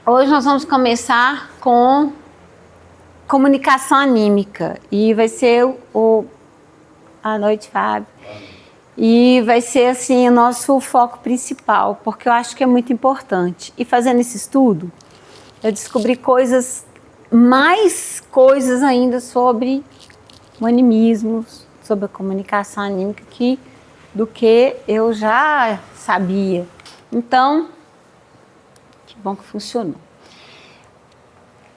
Hoje nós vamos começar com comunicação anímica e vai ser a noite, Fábio. E vai ser assim o nosso foco principal, porque eu acho que é muito importante. E fazendo esse estudo, eu descobri mais coisas ainda sobre o animismo, sobre a comunicação anímica do que eu já sabia. Então, que bom que funcionou.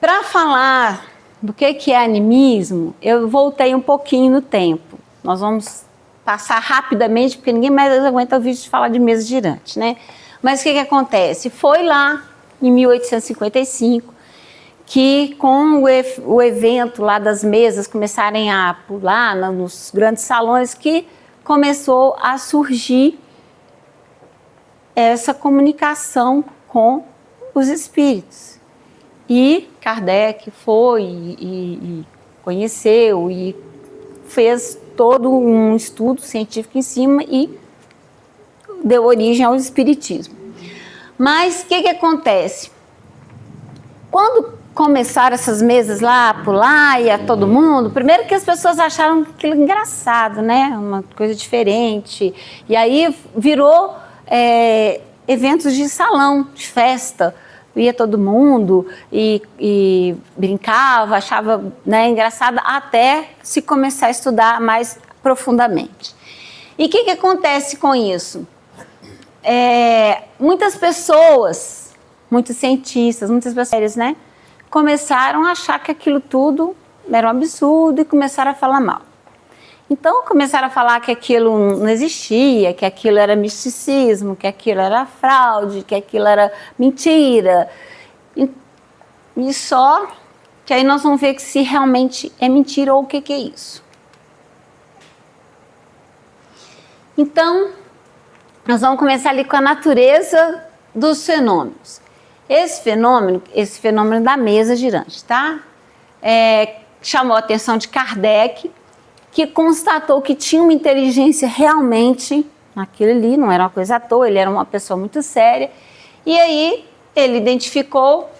Para falar do que é animismo, eu voltei um pouquinho no tempo. Nós vamos passar rapidamente, porque ninguém mais aguenta ouvir de falar de mesa girante, né? Mas o que acontece? Foi lá em 1855 que com o evento lá das mesas começarem a pular nos grandes salões, que começou a surgir essa comunicação com os espíritos. E Kardec foi e conheceu e fez todo um estudo científico em cima e deu origem ao espiritismo. Mas o que acontece? Quando começaram essas mesas lá a pular e a todo mundo, primeiro que as pessoas acharam aquilo engraçado, né? Uma coisa diferente. E aí virou eventos de salão, de festa. Ia todo mundo e brincava, achava, né, engraçado, até se começar a estudar mais profundamente. E o que acontece com isso? Muitas pessoas, muitos cientistas, muitas pessoas, né, começaram a achar que aquilo tudo era um absurdo e começaram a falar mal. Então começaram a falar que aquilo não existia, que aquilo era misticismo, que aquilo era fraude, que aquilo era mentira. E só que aí nós vamos ver se realmente é mentira ou o que é isso. Então, nós vamos começar ali com a natureza dos fenômenos. Esse fenômeno da mesa girante, tá? Chamou a atenção de Kardec, que constatou que tinha uma inteligência realmente naquilo ali, não era uma coisa à toa, ele era uma pessoa muito séria. E aí ele identificou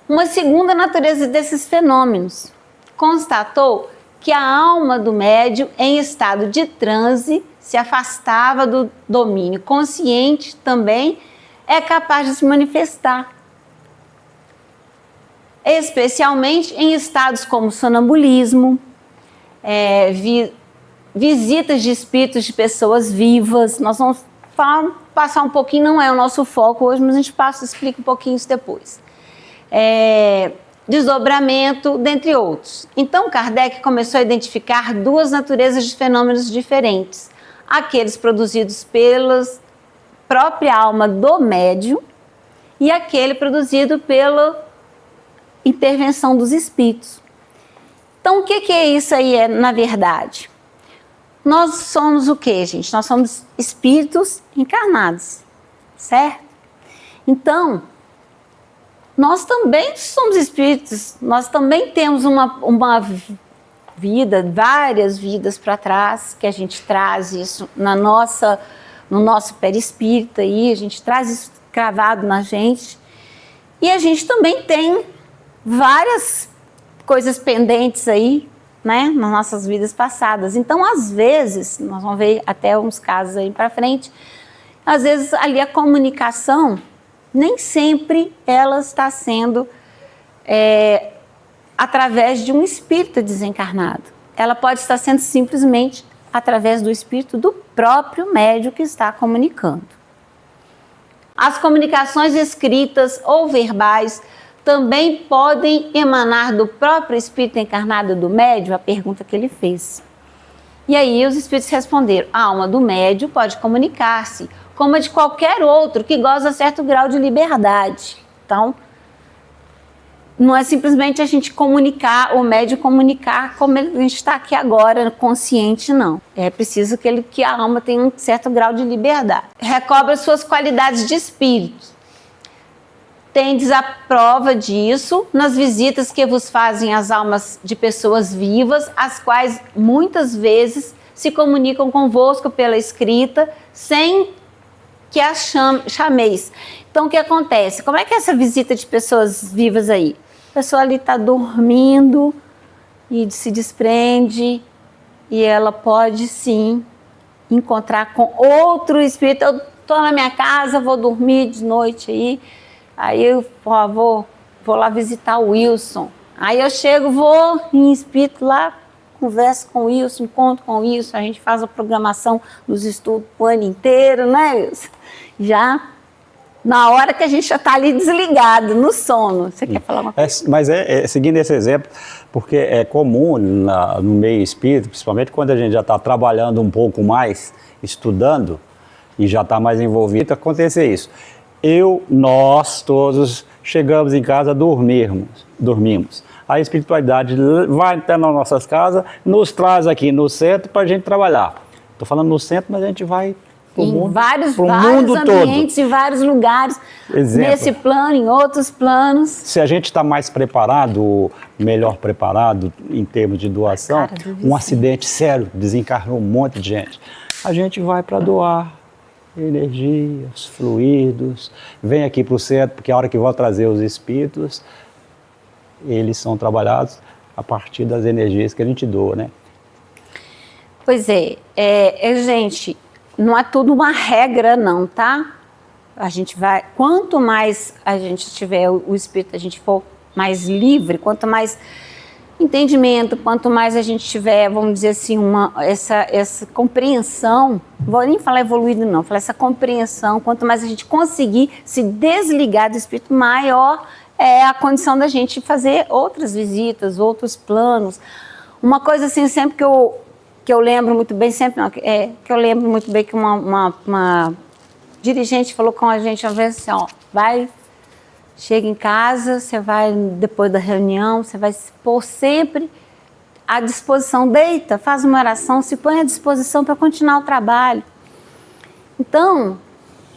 uma segunda natureza desses fenômenos. Constatou que a alma do médium, em estado de transe, se afastava do domínio consciente, também é capaz de se manifestar. Especialmente em estados como sonambulismo, visitas de espíritos de pessoas vivas. Nós vamos passar um pouquinho, não é o nosso foco hoje, mas a gente explica um pouquinho isso depois. Desdobramento, dentre outros. Então, Kardec começou a identificar duas naturezas de fenômenos diferentes. Aqueles produzidos pela própria alma do médium e aquele produzido pela intervenção dos espíritos. Então, o que é isso aí, na verdade? Nós somos o quê, gente? Nós somos espíritos encarnados, certo? Então, nós também somos espíritos, nós também temos uma vida, várias vidas para trás, que a gente traz isso no nosso perispírito aí, a gente traz isso cravado na gente. E a gente também tem várias coisas pendentes aí, né, nas nossas vidas passadas. Então, às vezes, nós vamos ver até uns casos aí para frente, às vezes ali a comunicação, nem sempre ela está sendo através de um espírito desencarnado. Ela pode estar sendo simplesmente através do espírito do próprio médium que está comunicando. As comunicações escritas ou verbais também podem emanar do próprio espírito encarnado do médium, a pergunta que ele fez. E aí os espíritos responderam: a alma do médium pode comunicar-se, como a de qualquer outro que goza de certo grau de liberdade. Então, não é simplesmente a gente comunicar, o médium comunicar como a gente está aqui agora, consciente, não. É preciso que a alma tenha um certo grau de liberdade. Recobre suas qualidades de espírito. Tendes a prova disso nas visitas que vos fazem as almas de pessoas vivas, as quais muitas vezes se comunicam convosco pela escrita, sem que é a chamês. Então, o que acontece? Como é que é essa visita de pessoas vivas aí? A pessoa ali está dormindo e se desprende e ela pode, sim, encontrar com outro espírito. Eu estou na minha casa, vou dormir de noite aí eu vou lá visitar o Wilson. Aí eu chego, vou em espírito lá, converso com o Wilson, encontro com o Wilson, a gente faz a programação dos estudos o ano inteiro, né, Wilson? Já na hora que a gente já está ali desligado, no sono. Você quer falar uma coisa? Mas seguindo esse exemplo, porque é comum no meio espírita, principalmente quando a gente já está trabalhando um pouco mais, estudando, e já está mais envolvido, acontecer isso. Nós todos chegamos em casa, dormimos. A espiritualidade vai até nas nossas casas, nos traz aqui no centro para a gente trabalhar. Estou falando no centro, mas a gente vai para o mundo, vários mundo ambientes, todo. Em vários lugares, Exemplo, nesse plano, em outros planos. Se a gente está mais preparado, melhor preparado em termos de doação, um acidente sério, desencarnou um monte de gente, a gente vai para doar energias, fluidos, vem aqui para o centro, porque a hora que vão trazer os espíritos, eles são trabalhados a partir das energias que a gente doa, né? Pois gente, não é tudo uma regra não, tá? A gente vai, quanto mais a gente tiver o espírito, a gente for mais livre, quanto mais entendimento, quanto mais a gente tiver, vamos dizer assim, essa compreensão, não vou nem falar evoluído não, falar essa compreensão, quanto mais a gente conseguir se desligar do espírito, maior é a condição da gente fazer outras visitas, outros planos. Uma coisa assim, sempre que eu lembro muito bem, que eu lembro muito bem que uma dirigente falou com a gente uma vez assim, chega em casa, você vai, depois da reunião, você vai se pôr sempre à disposição, deita, faz uma oração, se põe à disposição para continuar o trabalho. Então,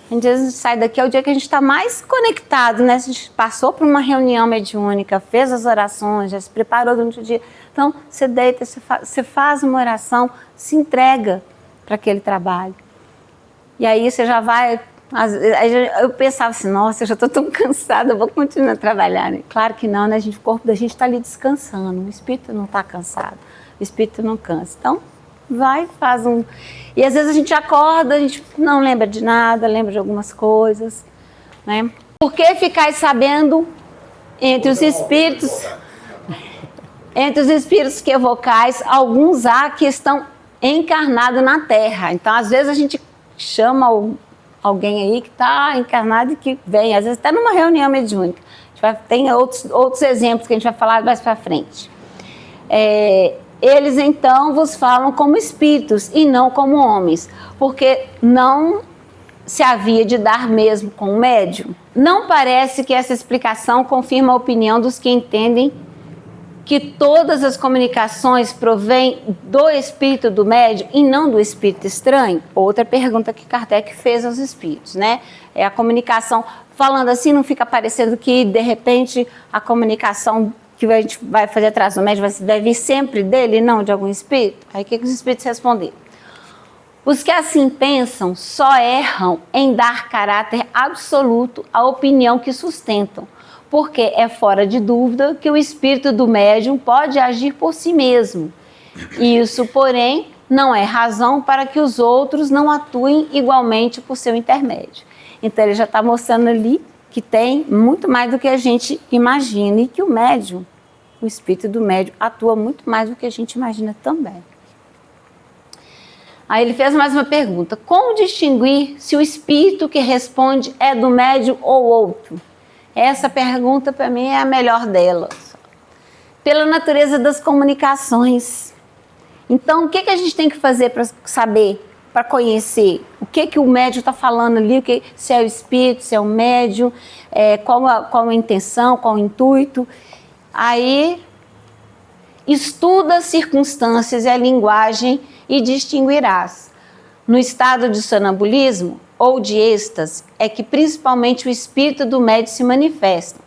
a gente sai daqui, é o dia que a gente está mais conectado, né? A gente passou por uma reunião mediúnica, fez as orações, já se preparou durante o dia. Então, você deita, você faz uma oração, se entrega para aquele trabalho. E aí você já vai... Eu pensava assim, nossa, eu já estou tão cansada, eu vou continuar a trabalhar. Né? Claro que não, né? O corpo da gente está ali descansando, o espírito não está cansado, o espírito não cansa. Então, vai, faz um... E às vezes a gente acorda, a gente não lembra de nada, lembra de algumas coisas, né? Por que ficar sabendo entre os espíritos que evocais, alguns há que estão encarnados na Terra. Então, às vezes a gente chama alguém aí que está encarnado e que vem, às vezes está numa reunião mediúnica. Tem outros exemplos que a gente vai falar mais para frente. Eles então vos falam como espíritos e não como homens, porque não se havia de dar mesmo com o médium. Não parece que essa explicação confirma a opinião dos que entendem que todas as comunicações provêm do espírito do médium e não do espírito estranho? Outra pergunta que Kardec fez aos espíritos, né? É a comunicação, falando assim, não fica parecendo que, de repente, a comunicação que a gente vai fazer atrás do médium vai vir sempre dele, não de algum espírito? Aí o que os espíritos responderam? Os que assim pensam só erram em dar caráter absoluto à opinião que sustentam, porque é fora de dúvida que o espírito do médium pode agir por si mesmo. Isso, porém, não é razão para que os outros não atuem igualmente por seu intermédio. Então ele já está mostrando ali que tem muito mais do que a gente imagina e que o médium, o espírito do médium, atua muito mais do que a gente imagina também. Aí ele fez mais uma pergunta: como distinguir se o espírito que responde é do médium ou outro? Essa pergunta, para mim, é a melhor delas. Pela natureza das comunicações. Então, o que a gente tem que fazer para saber, para conhecer o que o médium está falando ali, se é o espírito, se é o médium, qual a intenção, qual o intuito? Aí, estuda as circunstâncias e a linguagem e distinguirás. No estado de sonambulismo ou de êxtase, é que principalmente o espírito do médium se manifesta,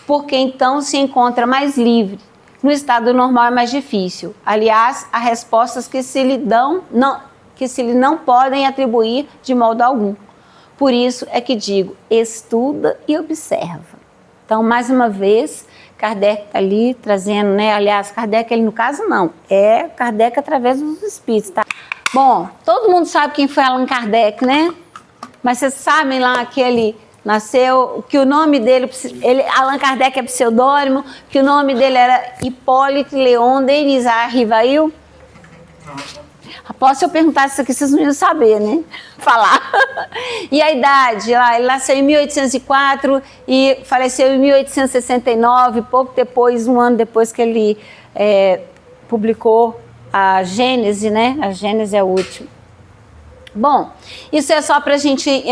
porque então se encontra mais livre. No estado normal é mais difícil. Aliás, há respostas que se lhe não podem atribuir de modo algum. Por isso é que digo, estuda e observa. Então, mais uma vez, Kardec está ali trazendo, né? Aliás, Kardec, ele no caso não, é Kardec através dos espíritos, tá? Bom, todo mundo sabe quem foi Allan Kardec, né? Mas vocês sabem lá que ele nasceu, que o nome dele, Allan Kardec é pseudônimo, que o nome dele era Hippolyte Léon Denis Rivail? Após eu perguntar isso aqui, vocês não iam saber, né? Falar. E a idade? Ele nasceu em 1804 e faleceu em 1869, pouco depois, um ano depois que ele publicou a Gênese, né? A Gênese é o último. Bom, isso é só para a gente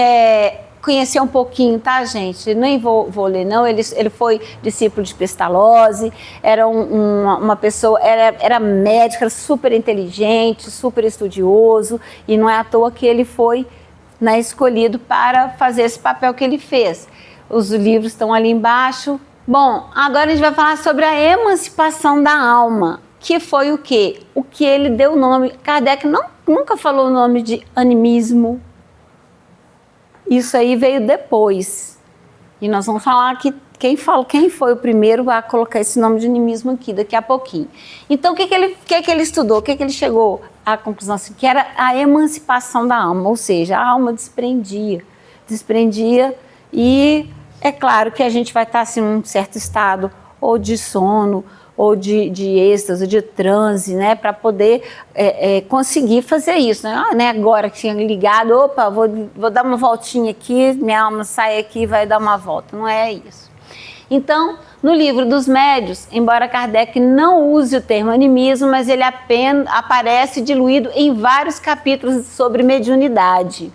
conhecer um pouquinho, tá, gente? Nem vou ler, não. Ele foi discípulo de Pestalozzi, era uma pessoa, era médico, era super inteligente, super estudioso, e não é à toa que ele foi, né, escolhido para fazer esse papel que ele fez. Os livros estão ali embaixo. Bom, agora a gente vai falar sobre a emancipação da alma, que foi o quê? O que ele deu o nome. Kardec nunca falou o nome de animismo. Isso aí veio depois. E nós vamos falar que quem foi o primeiro a colocar esse nome de animismo aqui daqui a pouquinho. Então, o que ele estudou? O que ele chegou à conclusão? Assim, que era a emancipação da alma, ou seja, a alma desprendia e é claro que a gente vai estar assim, num certo estado ou de sono, ou de êxtase, de transe, né, para poder conseguir fazer isso, né? Agora que tinha ligado, opa, vou dar uma voltinha aqui, minha alma sai aqui e vai dar uma volta, não é isso. Então, no livro dos médios, embora Kardec não use o termo animismo, mas ele apenas aparece diluído em vários capítulos sobre mediunidade.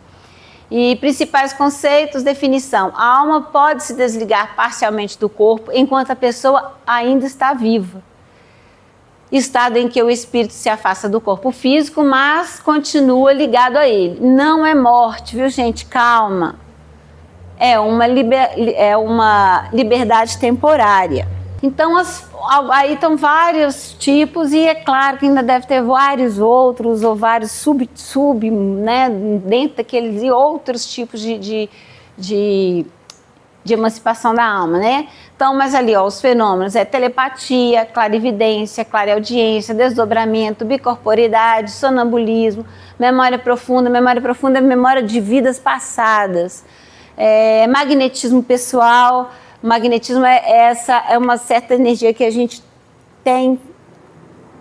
E principais conceitos, definição. A alma pode se desligar parcialmente do corpo enquanto a pessoa ainda está viva. Estado em que o espírito se afasta do corpo físico, mas continua ligado a ele. Não é morte, viu, gente? Calma. É uma liberdade temporária. Então, aí estão vários tipos e é claro que ainda deve ter vários outros ou vários né, dentro daqueles e outros tipos de emancipação da alma, né? Então, mas ali, ó, os fenômenos telepatia, clarividência, clareaudiência, desdobramento, bicorporidade, sonambulismo, memória profunda é memória de vidas passadas, magnetismo pessoal. Magnetismo é uma certa energia que a gente tem,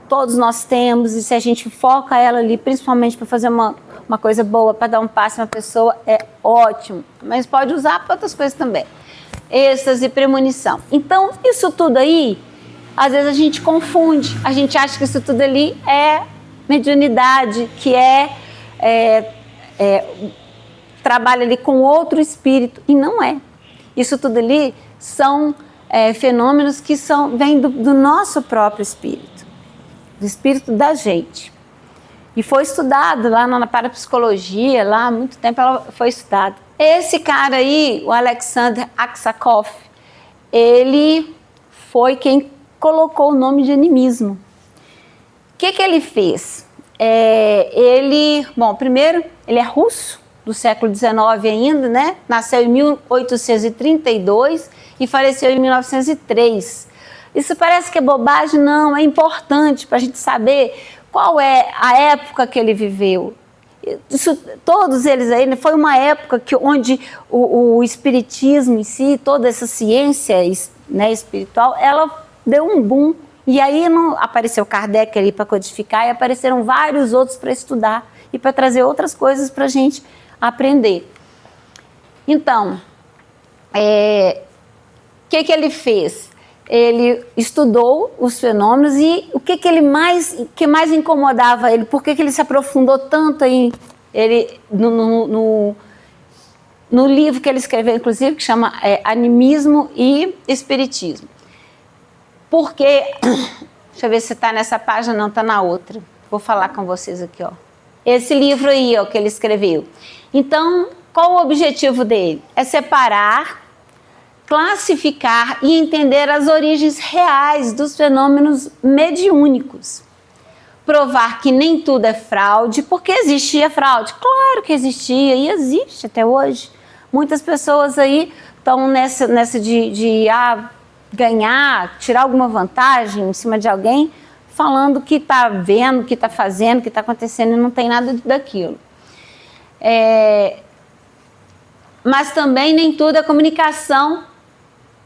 todos nós temos, e se a gente foca ela ali, principalmente para fazer uma coisa boa, para dar um passe a uma pessoa, é ótimo. Mas pode usar para outras coisas também. Êxtase e premonição. Então, isso tudo aí, às vezes a gente confunde. A gente acha que isso tudo ali é mediunidade, que trabalha ali com outro espírito, e não é. Isso tudo ali são fenômenos que vêm do nosso próprio espírito, do espírito da gente. E foi estudado lá na parapsicologia, lá há muito tempo ela foi estudada. Esse cara aí, o Alexander Aksakov, ele foi quem colocou o nome de animismo. O que ele fez? Primeiro, ele é russo, do século XIX ainda, né? Nasceu em 1832 e faleceu em 1903. Isso parece que é bobagem? Não, é importante para a gente saber qual é a época que ele viveu. Todos eles aí, foi uma época onde o espiritismo em si, toda essa ciência, né, espiritual, ela deu um boom. E aí apareceu Kardec ali para codificar e apareceram vários outros para estudar e para trazer outras coisas para a gente aprender. Então, o que ele fez? Ele estudou os fenômenos e o que mais incomodava ele? Por que ele se aprofundou tanto no livro que ele escreveu, inclusive, que chama Animismo e Espiritismo? Porque, deixa eu ver se está nessa página, não, está na outra. Vou falar com vocês aqui, ó. Esse livro aí, ó, que ele escreveu. Então, qual o objetivo dele? É separar, classificar e entender as origens reais dos fenômenos mediúnicos. Provar que nem tudo é fraude, porque existia fraude. Claro que existia e existe até hoje. Muitas pessoas aí estão nessa de ganhar, tirar alguma vantagem em cima de alguém, falando que está vendo, que está fazendo, que está acontecendo e não tem nada daquilo. Mas também nem tudo é comunicação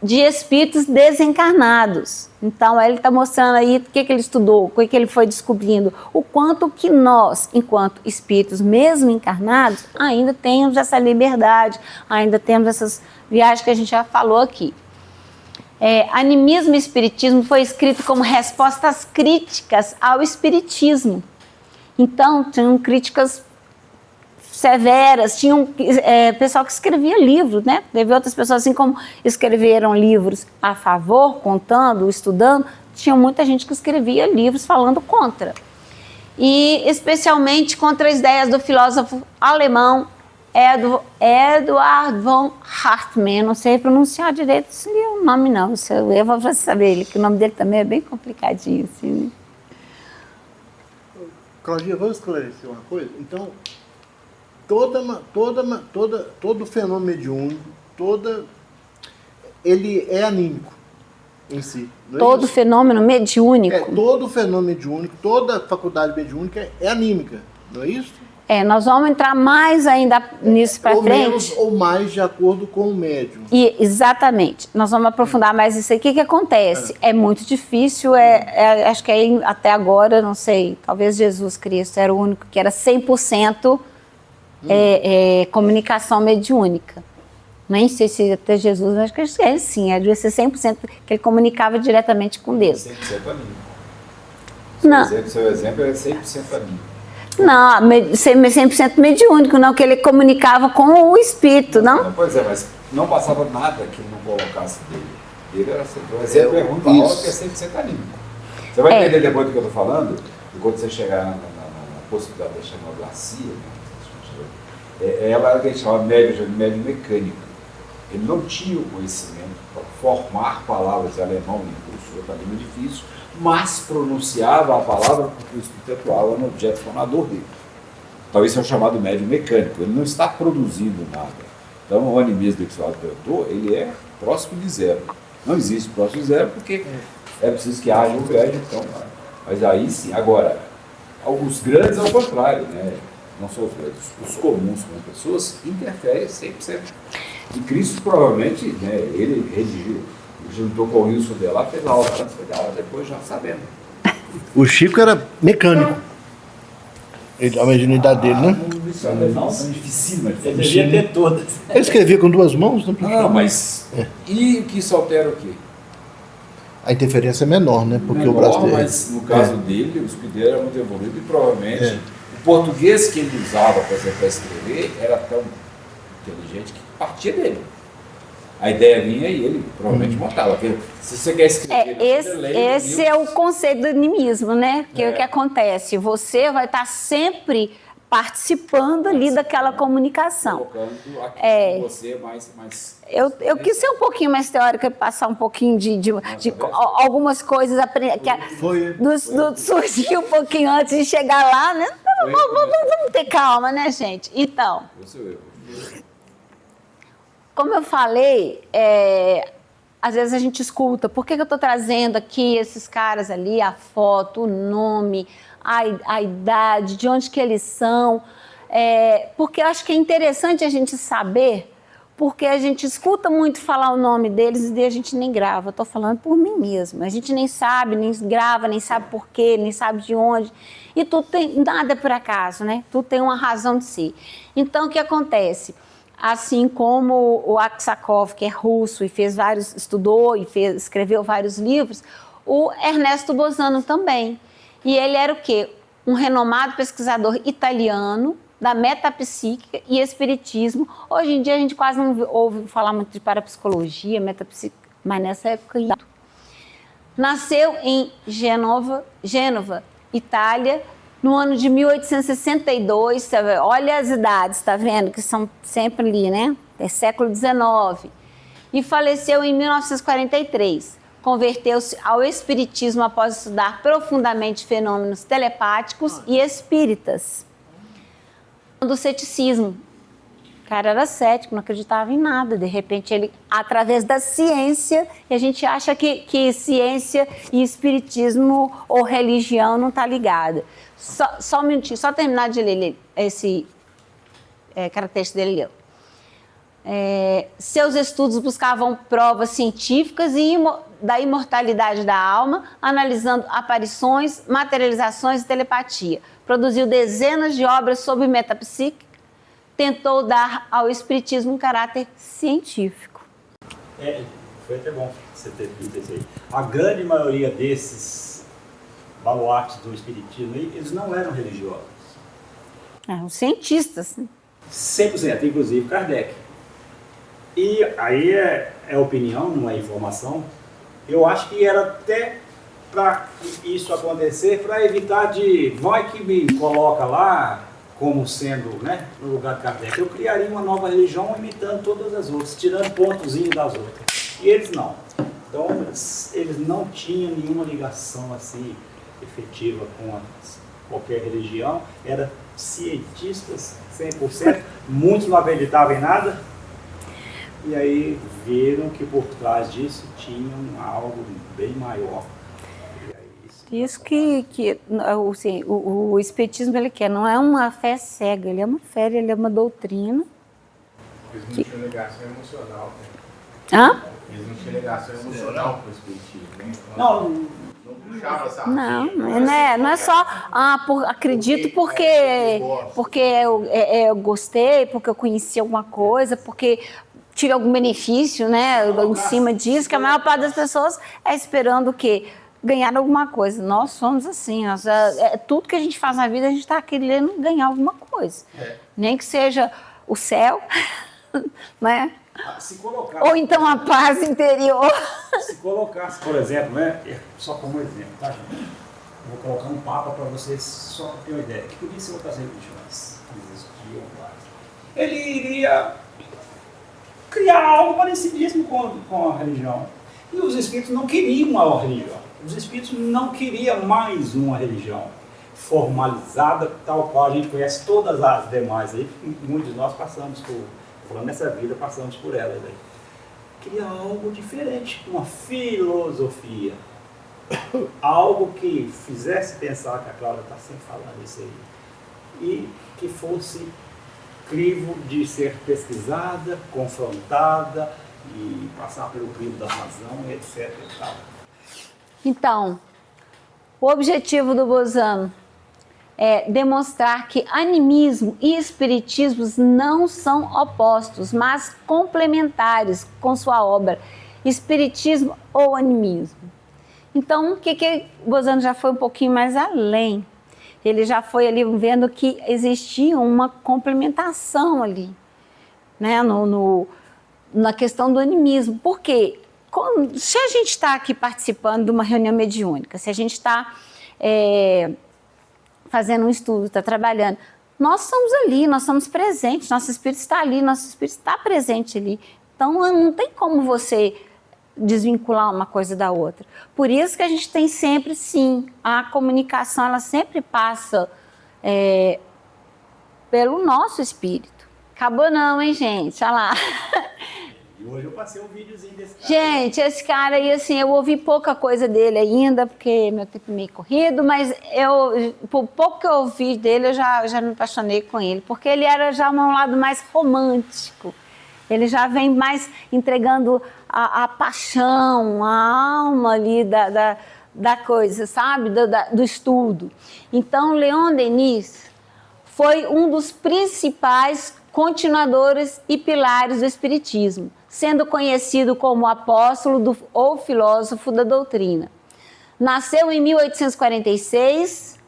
de espíritos desencarnados. Então, ele está mostrando aí o que ele estudou, o que ele foi descobrindo, o quanto que nós, enquanto espíritos, mesmo encarnados, ainda temos essa liberdade, ainda temos essas viagens que a gente já falou aqui. Animismo e espiritismo foi escrito como respostas críticas ao espiritismo. Então, tinham críticas severas, tinham pessoal que escrevia livros, né? Teve outras pessoas, assim como escreveram livros a favor, contando, estudando, tinha muita gente que escrevia livros falando contra. E especialmente contra as ideias do filósofo alemão Eduard von Hartmann, não sei pronunciar direito esse nome não, eu vou saber que o nome dele também é bem complicadinho. Assim. Claudinha, vamos esclarecer uma coisa? Então, todo fenômeno mediúnico, ele é anímico em si. Não é todo isso? fenômeno mediúnico? Todo fenômeno mediúnico, toda faculdade mediúnica é anímica, não é isso? Nós vamos entrar mais ainda nisso para frente. Ou menos ou mais de acordo com o médium. Exatamente. Nós vamos aprofundar mais isso aí. O que acontece? É muito difícil, acho que até agora, não sei, talvez Jesus Cristo era o único que era 100% comunicação mediúnica. Nem sei se até Jesus, acho que é sim, devia ser 100% que ele comunicava diretamente com Deus. 100% anímico. Não. Seu exemplo é 100% anímico. Não, 100% mediúnico, não, que ele comunicava com o espírito, não? Pois é, mas não passava nada que não colocasse dele. Ele era sempre, o exemplo é ruim, que é 100% anímico. Você vai entender depois do que eu estou falando, e quando você chegar na possibilidade de chamar Glacia, ela era o que a gente chamava médio mecânico. Ele não tinha o conhecimento para formar palavras em alemão em curso, outra língua difícil, mas pronunciava a palavra porque o espírito atuava no objeto fonador dele. Então isso é o chamado médium mecânico, ele não está produzindo nada. Então o animismo que o senhor perguntou, ele é próximo de zero. Não existe próximo de zero porque é preciso que haja um médium, então, mas aí sim. Agora, os grandes ao contrário, né? Não são os grandes, os comuns como pessoas interferem 100%. E Cristo provavelmente, né, ele redigiu, juntou com o Wilson de lá, fez a aula, depois já sabendo. O Chico era mecânico. A mediunidade dele, né? Não, são dificílimas. Ele devia ter todas. Ele escrevia com duas mãos? Não, mas... E o que isso altera o quê? A interferência é menor, né? Porque menor, o braço dele... mas no caso dele, o espírito dele era muito evoluído e provavelmente o português que ele usava, por exemplo, para escrever, era tão inteligente que partia dele. A ideia vinha e ele provavelmente montava. Se você quer escrever... Esse é o conceito do animismo, né? Que o que acontece? Você vai estar sempre participando ali daquela comunicação. Colocando você mais... Eu quis ser um pouquinho mais teórica, passar um pouquinho de algumas coisas, surgir um pouquinho antes de chegar lá, né? Vamos ter calma, né, gente? Então, como eu falei, às vezes a gente escuta, por que eu estou trazendo aqui esses caras ali, a foto, o nome, a idade, de onde que eles são, porque eu acho que é interessante a gente saber, porque a gente escuta muito falar o nome deles e a gente nem grava. Eu estou falando por mim mesma. A gente nem sabe, nem grava, nem sabe por quê, nem sabe de onde. E tudo nada é por acaso, né? Tudo tem uma razão de ser. Então, o que acontece? Assim como o Aksakov, que é russo e estudou e escreveu vários livros, o Ernesto Bosano também. E ele era o quê? Um renomado pesquisador italiano da metapsíquica e espiritismo. Hoje em dia a gente quase não ouve falar muito de parapsicologia, metapsíquica, mas nessa época... Nasceu em Gênova, Itália, no ano de 1862, olha as idades, tá vendo? Que são sempre ali, né? É século XIX. E faleceu em 1943. Converteu-se ao espiritismo após estudar profundamente fenômenos telepáticos e espíritas. Do ceticismo. O cara era cético, não acreditava em nada. De repente, ele, através da ciência, e a gente acha que ciência e espiritismo ou religião não está ligada. Só um minutinho, só terminar de ler esse característica dele. Seus estudos buscavam provas científicas da imortalidade da alma, analisando aparições, materializações e telepatia. Produziu dezenas de obras sobre metapsíquica, tentou dar ao espiritismo um caráter científico. Foi até bom você ter dito isso aí. A grande maioria desses baluartes do espiritismo, eles não eram religiosos. Eram cientistas. 100%, inclusive Kardec. E aí é opinião, não é informação. Eu acho que era até para isso acontecer, para evitar vai que me coloca lá como sendo, né, no lugar de Kardec. Eu criaria uma nova religião imitando todas as outras, tirando pontozinho das outras. E eles não. Então, eles não tinham nenhuma ligação assim efetiva com qualquer religião. Eram cientistas 100%, muitos não acreditavam em nada. E aí viram que por trás disso tinham algo bem maior. Isso que assim, o espiritismo ele quer, não é uma fé cega, ele é uma fé, ele é uma doutrina. Eles não tinham ligação emocional. Hã? Eles não tinham ligação emocional com o espiritismo, né? Não puxava essa não é só acredito porque eu gostei, porque eu conheci alguma coisa, porque tive algum benefício, né, em cima disso, que a maior parte das pessoas é esperando o quê? Ganhar alguma coisa. Nós somos assim, tudo que a gente faz na vida, a gente está querendo ganhar alguma coisa. Nem que seja o céu, né? Se colocasse, ou então a paz interior. Se colocasse, por exemplo, né, só como exemplo, tá, gente? Vou colocar um papa para vocês só terem uma ideia, que podia ser outras religiões que existiam quase. Ele iria criar algo parecidíssimo com a religião. E os espíritos não queriam uma religião. Os espíritos não queriam mais uma religião formalizada, tal qual a gente conhece todas as demais aí, muitos de nós passamos falando nessa vida, passamos por elas aí. Queria algo diferente, uma filosofia. Algo que fizesse pensar, que a Cláudia está sempre falando isso aí, e que fosse crivo de ser pesquisada, confrontada e passar pelo crivo da razão, etc. E tal. Então, o objetivo do Bozano é demonstrar que animismo e espiritismo não são opostos, mas complementares com sua obra, Espiritismo ou Animismo. Então, o Bozano já foi um pouquinho mais além. Ele já foi ali vendo que existia uma complementação ali, né, na questão do animismo. Por quê? Se a gente está aqui participando de uma reunião mediúnica, se a gente está fazendo um estudo, está trabalhando, nós estamos ali, nós estamos presentes, nosso espírito está ali, nosso espírito está presente ali. Então, não tem como você desvincular uma coisa da outra. Por isso que a gente tem sempre, sim, a comunicação, ela sempre passa pelo nosso espírito. Acabou não, hein, gente? Olha lá. E hoje eu passei um videozinho desse cara. Gente, esse cara aí, assim, eu ouvi pouca coisa dele ainda, porque meu tempo é meio corrido, mas por pouco que eu ouvi dele, eu já me apaixonei com ele, porque ele era já um lado mais romântico. Ele já vem mais entregando a paixão, a alma ali da coisa, sabe? Do estudo. Então, Leon Denis foi um dos principais continuadores e pilares do espiritismo, sendo conhecido como apóstolo ou filósofo da doutrina. Nasceu em 1846,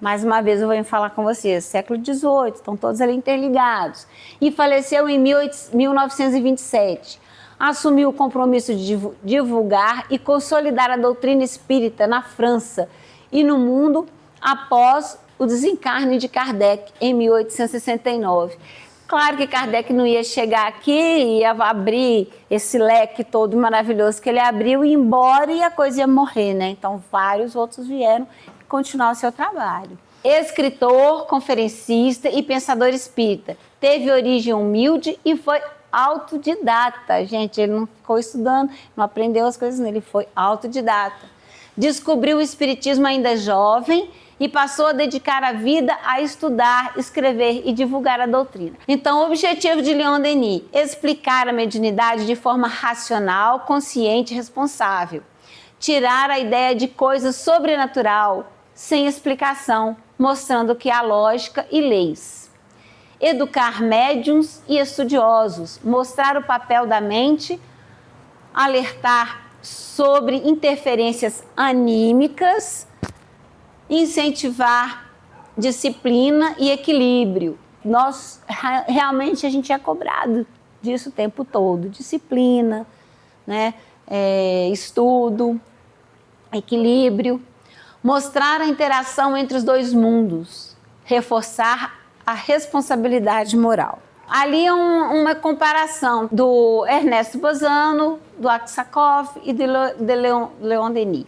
mais uma vez eu vou falar com vocês, século XVIII, estão todos ali interligados, e faleceu em 1927. Assumiu o compromisso de divulgar e consolidar a doutrina espírita na França e no mundo após o desencarne de Kardec em 1869. Claro que Kardec não ia chegar aqui e ia abrir esse leque todo maravilhoso que ele abriu e ir embora e a coisa ia morrer, né? Então vários outros vieram continuar o seu trabalho. Escritor, conferencista e pensador espírita. teve origem humilde e foi autodidata. Gente, ele não ficou estudando, não aprendeu as coisas, ele foi autodidata. Descobriu o espiritismo ainda jovem e passou a dedicar a vida a estudar, escrever e divulgar a doutrina. Então, o objetivo de Leon Denis: explicar a mediunidade de forma racional, consciente e responsável. Tirar a ideia de coisa sobrenatural, sem explicação, mostrando que há lógica e leis. Educar médiuns e estudiosos, mostrar o papel da mente, alertar sobre interferências anímicas, incentivar disciplina e equilíbrio. Realmente a gente é cobrado disso o tempo todo, disciplina, né? Estudo, equilíbrio, mostrar a interação entre os dois mundos, reforçar a responsabilidade moral. Ali é uma comparação do Ernesto Bozano, do Aksakov e de Leon Denis.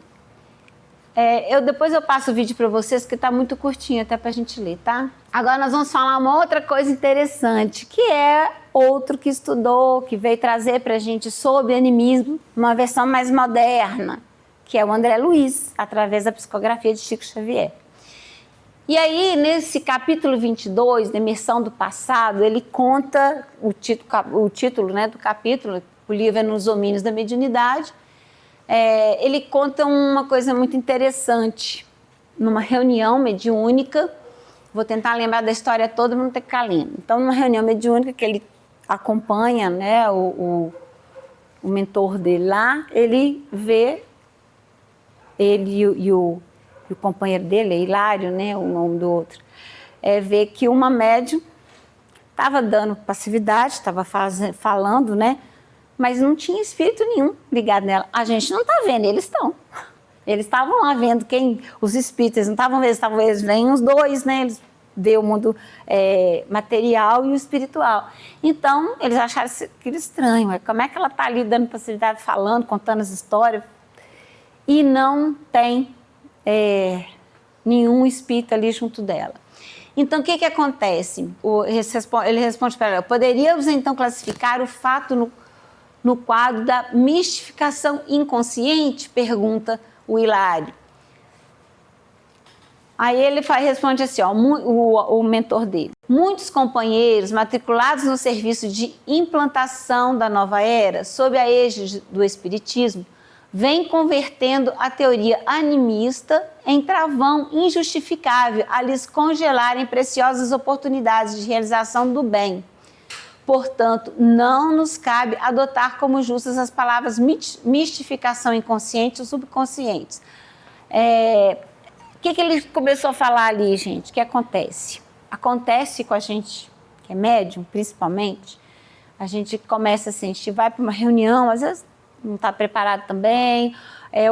Depois eu passo o vídeo para vocês, que está muito curtinho até para a gente ler, tá? Agora nós vamos falar uma outra coisa interessante, que é outro que estudou, que veio trazer para a gente sobre animismo, uma versão mais moderna, que é o André Luiz, através da psicografia de Chico Xavier. E aí, nesse capítulo 22, da Imersão do Passado, ele conta, o título, né, do capítulo, o livro é Nos Domínios da Mediunidade, ele conta uma coisa muito interessante. Numa reunião mediúnica, vou tentar lembrar da história toda, mas não ter que ficar lendo. Então, numa reunião mediúnica que ele acompanha, né, o mentor dele lá, ele vê, ele e o companheiro dele, é Hilário, né, o nome do outro, vê que uma médium estava dando passividade, estava falando, né, mas não tinha espírito nenhum ligado nela. A gente não está vendo, eles estão. Eles estavam lá vendo os espíritos, não estavam vendo, eles veem os dois, né, eles vê o mundo material e o espiritual. Então, eles acharam aquilo estranho, como é que ela está ali dando passividade, falando, contando as histórias, e não tem nenhum espírito ali junto dela. Então, o que acontece? Ele responde para ela: poderíamos então classificar o fato no quadro da mistificação inconsciente? Pergunta o Hilário. Aí ele responde assim, o mentor dele: muitos companheiros matriculados no serviço de implantação da nova era, sob a égide do Espiritismo, vem convertendo a teoria animista em travão injustificável a lhes congelarem preciosas oportunidades de realização do bem. Portanto, não nos cabe adotar como justas as palavras mistificação inconsciente ou subconsciente. O que ele começou a falar ali, gente? O que acontece? Acontece com a gente, que é médium, principalmente, a gente começa assim, a gente vai para uma reunião, às vezes não está preparado também,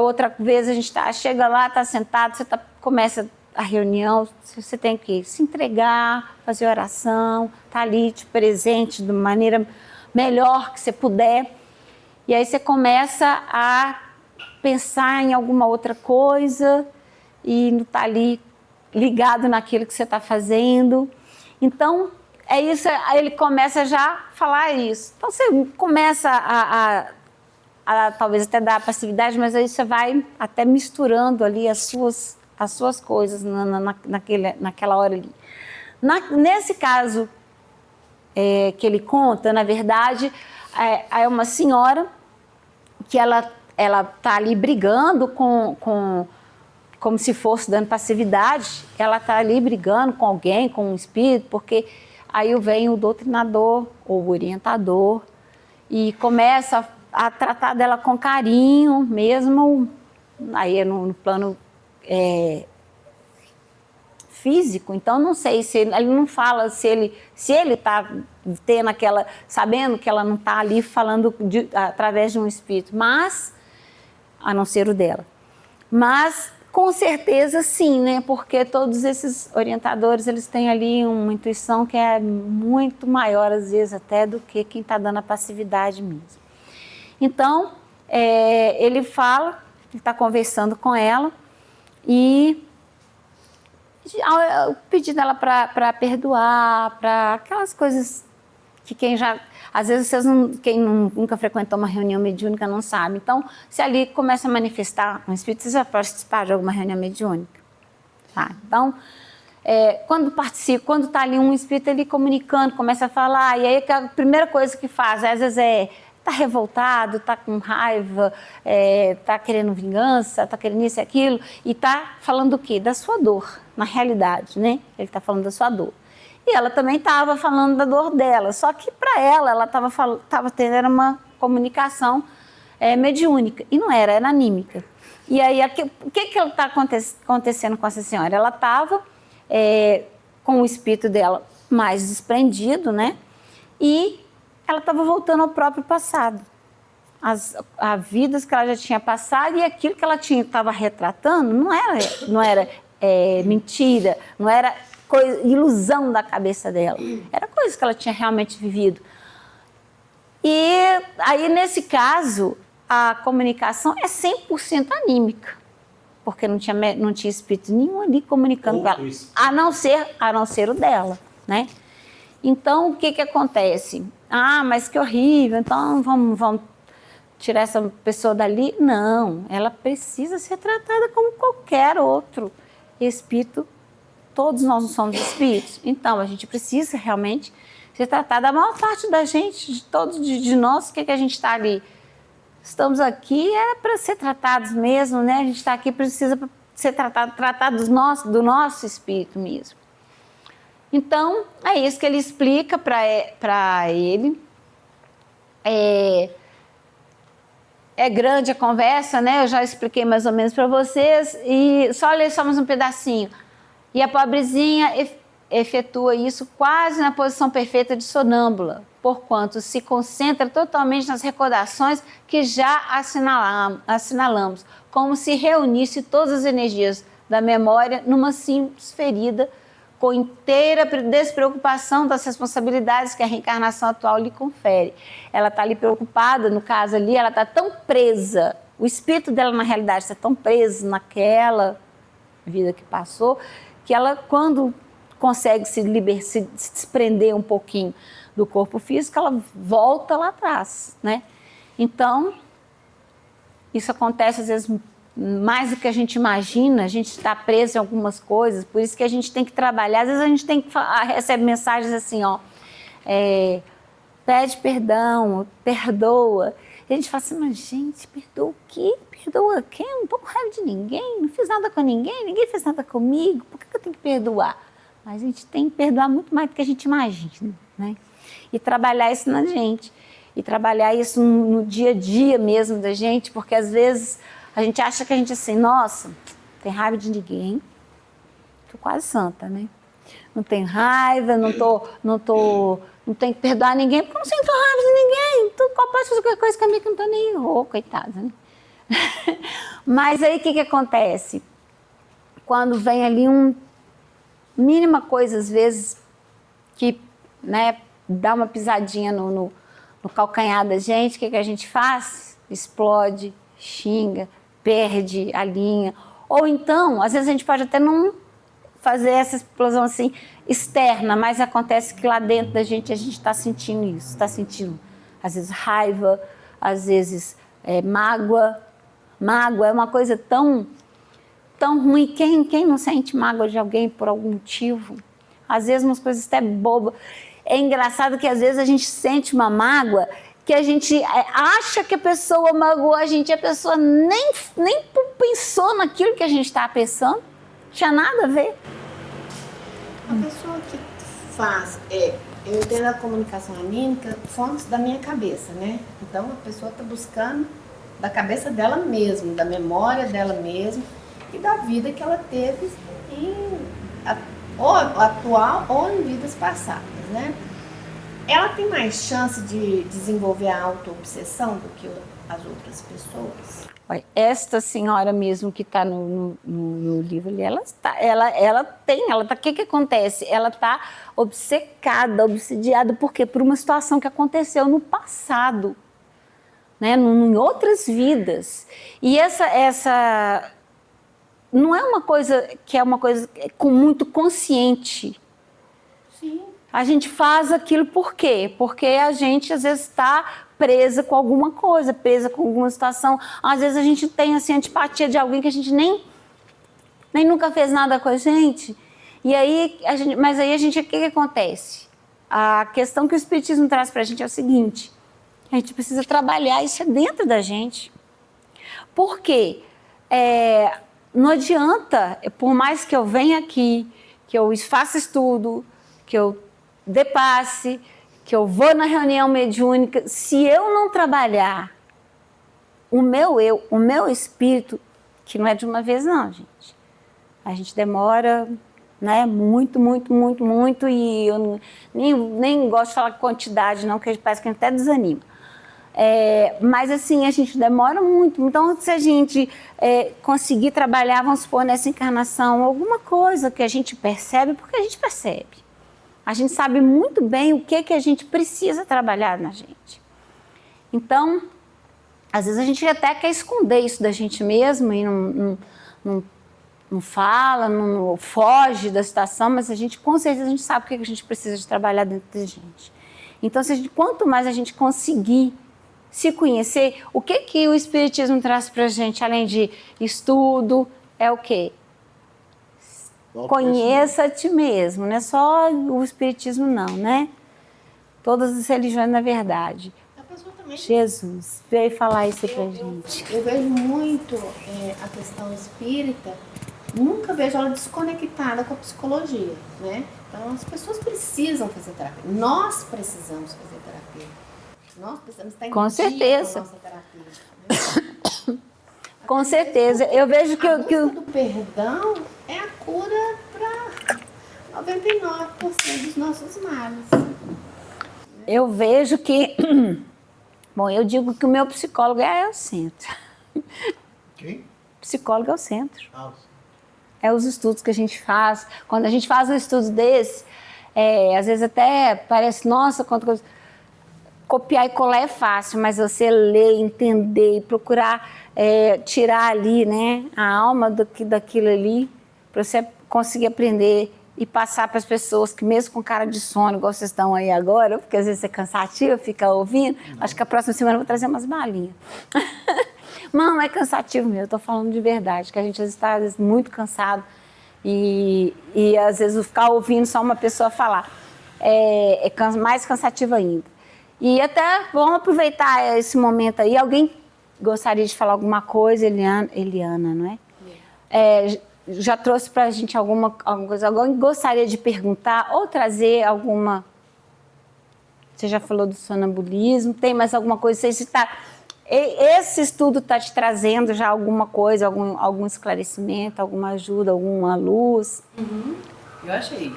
outra vez a gente chega lá, está sentado, começa a reunião, você tem que se entregar, fazer oração, estar ali presente de maneira melhor que você puder, e aí você começa a pensar em alguma outra coisa e não está ali ligado naquilo que você está fazendo. Então, isso, aí ele começa já a falar isso. Então, você começa a talvez até dar passividade, mas aí você vai até misturando ali as suas coisas naquela hora ali. Nesse caso que ele conta, na verdade, é uma senhora que ela está ali brigando como se fosse dando passividade, ela está ali brigando com alguém, com um espírito, porque aí vem o doutrinador ou o orientador e começa a tratar dela com carinho, mesmo aí no plano físico. Então não sei se ele não fala se ele está tendo sabendo que ela não está ali falando através de um espírito, mas a não ser o dela. Mas com certeza sim, né? Porque todos esses orientadores, eles têm ali uma intuição que é muito maior às vezes até do que quem está dando a passividade mesmo. Então, ele está conversando com ela e Pedir dela para perdoar, para aquelas coisas que quem já... Às vezes, quem nunca frequentou uma reunião mediúnica não sabe. Então, se ali começa a manifestar um espírito, você já participar de alguma reunião mediúnica? Tá? Então, quando participa, quando está ali um espírito ali comunicando, começa a falar, e aí a primeira coisa que faz, às vezes está revoltado, está com raiva, está querendo vingança, está querendo isso e aquilo, e está falando do quê? Da sua dor, na realidade, né? Ele está falando da sua dor. E ela também estava falando da dor dela, só que para ela estava tendo uma comunicação mediúnica, e não era anímica. E aí, o que está acontecendo com essa senhora? Ela estava com o espírito dela mais desprendido, né? E ela estava voltando ao próprio passado. As vidas que ela já tinha passado, e aquilo que ela estava retratando não era mentira, não era ilusão da cabeça dela. Era coisa que ela tinha realmente vivido. E aí, nesse caso, a comunicação é 100% anímica, porque não tinha espírito nenhum ali comunicando com ela, a não ser o dela, né? Então, o que acontece? Mas que horrível, então vamos tirar essa pessoa dali? Não, ela precisa ser tratada como qualquer outro espírito. Todos nós não somos espíritos, então a gente precisa realmente ser tratada. A maior parte da gente, de todos de nós, o que a gente está ali? Estamos aqui para ser tratados mesmo, né? A gente está aqui, precisa ser tratado do nosso espírito mesmo. Então, é isso que ele explica para ele. É grande a conversa, né? Eu já expliquei mais ou menos para vocês, e só ler só mais um pedacinho. E a pobrezinha efetua isso quase na posição perfeita de sonâmbula, porquanto se concentra totalmente nas recordações que já assinalamos, como se reunisse todas as energias da memória numa simples ferida, com inteira despreocupação das responsabilidades que a reencarnação atual lhe confere. Ela está ali preocupada, no caso ali, ela está tão presa, o espírito dela na realidade está tão preso naquela vida que passou, que ela, quando consegue se desprender um pouquinho do corpo físico, ela volta lá atrás, né? Então, isso acontece às vezes mais do que a gente imagina. A gente está preso em algumas coisas, por isso que a gente tem que trabalhar. Às vezes a gente recebe mensagens assim, pede perdão, perdoa. E a gente fala assim, mas gente, perdoa o quê? Perdoa quem? Eu não estou com raiva de ninguém, não fiz nada com ninguém fez nada comigo, por que eu tenho que perdoar? Mas a gente tem que perdoar muito mais do que a gente imagina, né? E trabalhar isso na gente, e trabalhar isso no dia a dia mesmo da gente, porque às vezes a gente acha que a gente assim, nossa, não tem raiva de ninguém, tô quase santa, né? Não tenho raiva, não tenho que perdoar ninguém, porque eu não sinto raiva de ninguém, então qual posso fazer qualquer coisa comigo que não tô nem coitada, né? Mas aí o que acontece? Quando vem ali mínima coisa, às vezes, que, né, dá uma pisadinha no calcanhar da gente, o que a gente faz? Explode, xinga, perde a linha. Ou então, às vezes a gente pode até não fazer essa explosão assim externa, mas acontece que lá dentro da gente a gente está sentindo isso, está sentindo às vezes raiva, às vezes mágoa. Mágoa é uma coisa tão ruim. Quem não sente mágoa de alguém por algum motivo? Às vezes umas coisas até bobas. É engraçado que às vezes a gente sente uma mágoa que a gente acha que a pessoa magoou a gente, a pessoa nem pensou naquilo que a gente estava pensando, não tinha nada a ver. A pessoa que faz, eu entendo a comunicação anímica, fontes da minha cabeça, né? Então a pessoa está buscando da cabeça dela mesma, da memória dela mesma e da vida que ela teve ou atual ou em vidas passadas, né? Ela tem mais chance de desenvolver a auto-obsessão do que as outras pessoas? Olha, esta senhora mesmo que está no livro ali, o que acontece? Ela está obcecada, obsidiada, por quê? Por uma situação que aconteceu no passado, né? Em outras vidas. E não é uma coisa que é uma coisa com muito consciente. Sim. A gente faz aquilo por quê? Porque a gente, às vezes, está presa com alguma coisa, presa com alguma situação. Às vezes a gente tem, assim, antipatia de alguém que a gente nem nunca fez nada com a gente. E aí, mas aí o que acontece? A questão que o Espiritismo traz para a gente é o seguinte: a gente precisa trabalhar isso dentro da gente. Por quê? Não adianta, por mais que eu venha aqui, que eu faça estudo, que eu dê passe, que eu vou na reunião mediúnica, se eu não trabalhar o meu eu, o meu espírito, que não é de uma vez não, gente. A gente demora, né, muito, e eu nem gosto de falar quantidade não, porque parece que a gente até desanima. Mas assim, a gente demora muito. Então, se a gente conseguir trabalhar, vamos supor, nessa encarnação, alguma coisa que a gente percebe, porque a gente percebe. A gente sabe muito bem o que a gente precisa trabalhar na gente. Então, às vezes a gente até quer esconder isso da gente mesmo e não fala, não foge da situação, mas com certeza a gente sabe o que a gente precisa de trabalhar dentro da gente. Então, quanto mais a gente conseguir se conhecer, o que o Espiritismo traz para a gente, além de estudo, é o quê? Conheça a ti mesmo, não é só o Espiritismo não, né? Todas as religiões, na verdade. A pessoa também... Jesus veio falar isso pra gente. Eu vejo muito a questão espírita, nunca vejo ela desconectada com a psicologia, né? Então as pessoas precisam fazer terapia, nós precisamos fazer terapia. Nós precisamos estar em Com dia certeza. com a nossa terapia. Né? Com certeza. Eu vejo que... A busca do perdão é a cura para 99% dos nossos males. Eu vejo que... Bom, eu digo que o meu psicólogo é o centro. Quem? Psicólogo é o centro. Ah, É os estudos que a gente faz. Quando a gente faz um estudo desse, às vezes até parece, nossa, quanta coisa... Copiar e colar é fácil, mas você ler, entender e procurar tirar ali, né, a alma daquilo ali, para você conseguir aprender e passar para as pessoas que mesmo com cara de sono, igual vocês estão aí agora, porque às vezes é cansativo ficar ouvindo, acho que a próxima semana eu vou trazer umas balinhas. Não é cansativo mesmo, eu estou falando de verdade, que a gente às vezes muito cansado e às vezes ficar ouvindo só uma pessoa falar mais cansativo ainda. E até vamos aproveitar esse momento aí. Alguém gostaria de falar alguma coisa? Eliana, não é? Já trouxe para a gente alguma coisa? Alguém gostaria de perguntar ou trazer alguma... Você já falou do sonambulismo, tem mais alguma coisa? Esse estudo está te trazendo já alguma coisa, algum esclarecimento, alguma ajuda, alguma luz? Uhum. Eu achei.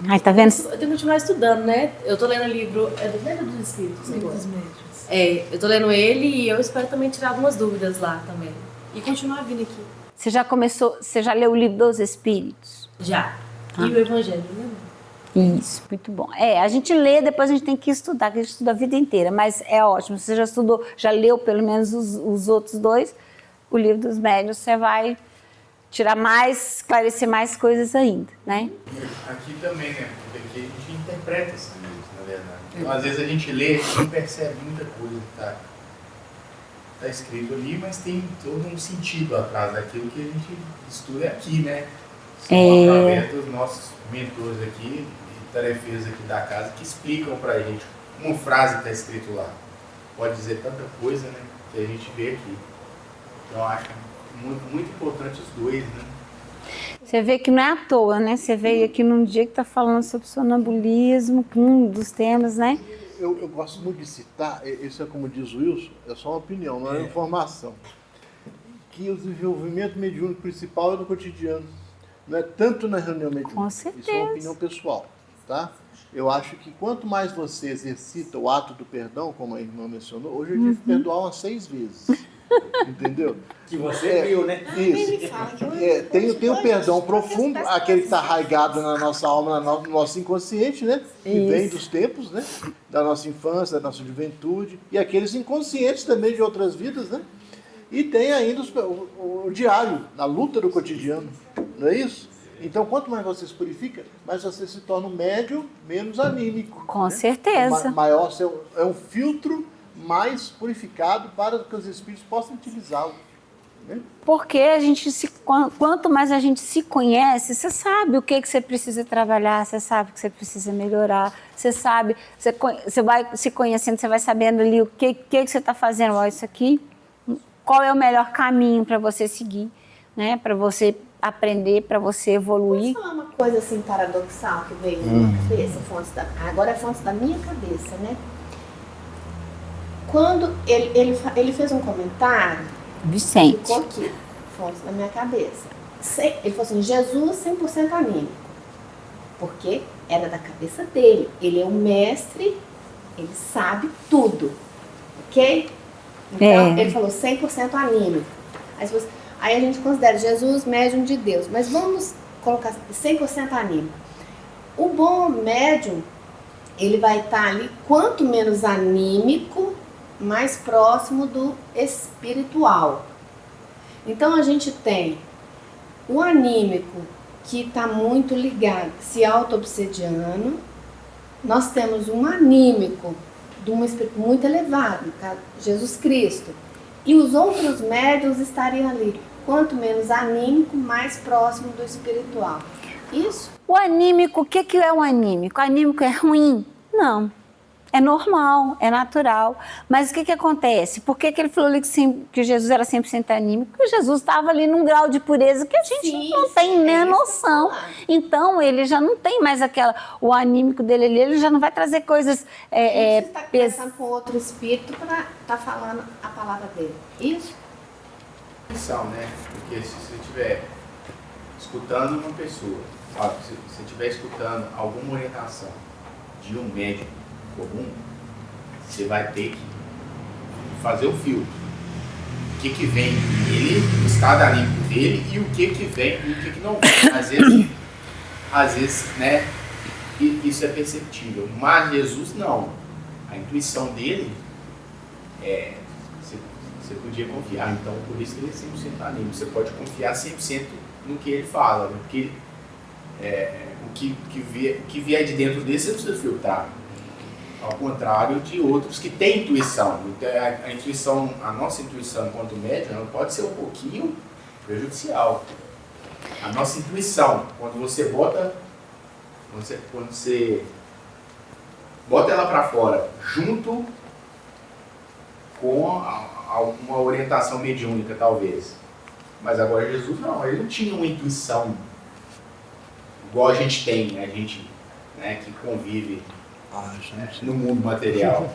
Ai, tá vendo? Eu tenho que continuar estudando, né? Eu tô lendo o livro, do Livro dos Espíritos agora. Dos Médiuns. Eu tô lendo ele e eu espero também tirar algumas dúvidas lá também. E continuar vindo aqui. Você já leu o Livro dos Espíritos? Já. E o Evangelho, né? Isso, muito bom. A gente lê, depois a gente tem que estudar, que a gente estuda a vida inteira, mas é ótimo. Você já leu pelo menos os outros dois, o Livro dos Médiuns, você vai tirar mais, esclarecer mais coisas ainda, né? Aqui também, né? Porque aqui a gente interpreta esses livros, na verdade. Então, às vezes a gente lê e não percebe muita coisa que tá escrito ali, mas tem todo um sentido atrás daquilo que a gente estuda aqui, né? Através dos nossos mentores aqui e tarefeiros aqui da casa que explicam pra gente uma frase que está escrito lá. Pode dizer tanta coisa, né? Que a gente vê aqui. Então, eu acho muito importante os dois, né? Você vê que não é à toa, né? Você veio aqui num dia que está falando sobre sonambulismo, um dos temas, né? Eu gosto muito de citar, isso é como diz o Wilson, é só uma opinião, não é uma informação, que o desenvolvimento mediúnico principal é no cotidiano, não é tanto na reunião mediúnica. Com certeza. Isso é uma opinião pessoal, tá? Eu acho que quanto mais você exercita o ato do perdão, como a irmã mencionou, hoje eu tive que perdoar umas 6 vezes. Entendeu? Que você viu, né? Isso. Tem o perdão profundo, aquele que está arraigado na nossa alma, no nosso inconsciente, né? Que vem dos tempos, né? Da nossa infância, da nossa juventude. E aqueles inconscientes também de outras vidas, né? E tem ainda o diário, a luta do cotidiano, não é isso? Então, quanto mais você se purifica, mais você se torna um médium menos anímico. Com certeza. Maior, é um filtro mais purificado para que os espíritos possam utilizá-lo. Né? Porque quanto mais a gente se conhece, você sabe o que você precisa trabalhar, você sabe o que você precisa melhorar, você sabe, você vai se conhecendo, você vai sabendo ali o que você está fazendo, ó, isso aqui, qual é o melhor caminho para você seguir, né? Para você aprender, para você evoluir. Posso falar uma coisa assim paradoxal que veio na minha cabeça, agora é fonte da minha cabeça, né? Quando ele fez um comentário, Vicente. ficou aqui, fonte da minha cabeça. Ele falou assim, Jesus 100% anímico, porque era da cabeça dele. Ele é um mestre, ele sabe tudo, ok? Então, ele falou 100% anímico. Aí a gente considera Jesus médium de Deus, mas vamos colocar 100% anímico. O bom médium, ele vai estar ali, quanto menos anímico, mais próximo do espiritual. Então a gente tem o anímico, que está muito ligado, se auto-obsediando. Nós temos um anímico, de um espírito muito elevado, tá? Jesus Cristo. E os outros médiuns estariam ali. Quanto menos anímico, mais próximo do espiritual. Isso? O anímico, o que é o anímico? O anímico é ruim? Não. É normal, é natural. Mas o que acontece? Por que ele falou ali que Jesus era 100% anímico? Porque Jesus estava ali num grau de pureza que a gente não tem nem noção. Então, ele já não tem mais o anímico dele ali, ele já não vai trazer coisas... Você está conversando com outro espírito para estar falando a palavra dele. Isso? Né? Porque se você estiver escutando uma pessoa, sabe? Se você estiver escutando alguma orientação de um médico comum, você vai ter que fazer o filtro. O que vem dele, o estado anímico dele e o que vem e o que não vem. Às vezes, né, isso é perceptível. Mas Jesus não. A intuição dele você podia confiar. Então, por isso que ele é 100% anímico. Você pode confiar 100% no que ele fala. Né? Porque o que vier de dentro dele, você não precisa filtrar. Ao contrário de outros que têm intuição. A intuição, a nossa intuição enquanto médium, ela pode ser um pouquinho prejudicial. A nossa intuição, quando você bota ela para fora, junto com uma orientação mediúnica, talvez. Mas agora Jesus não, ele não tinha uma intuição igual a gente tem, né? A gente, né, que convive no mundo material.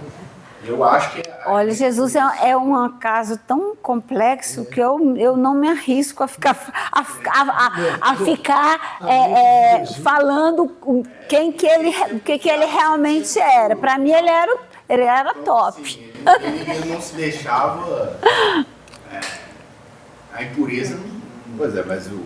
Eu acho que... Olha, Jesus é um caso tão complexo que eu não me arrisco a ficar falando o que ele realmente era. Para mim, ele era top. Ele não se deixava a impureza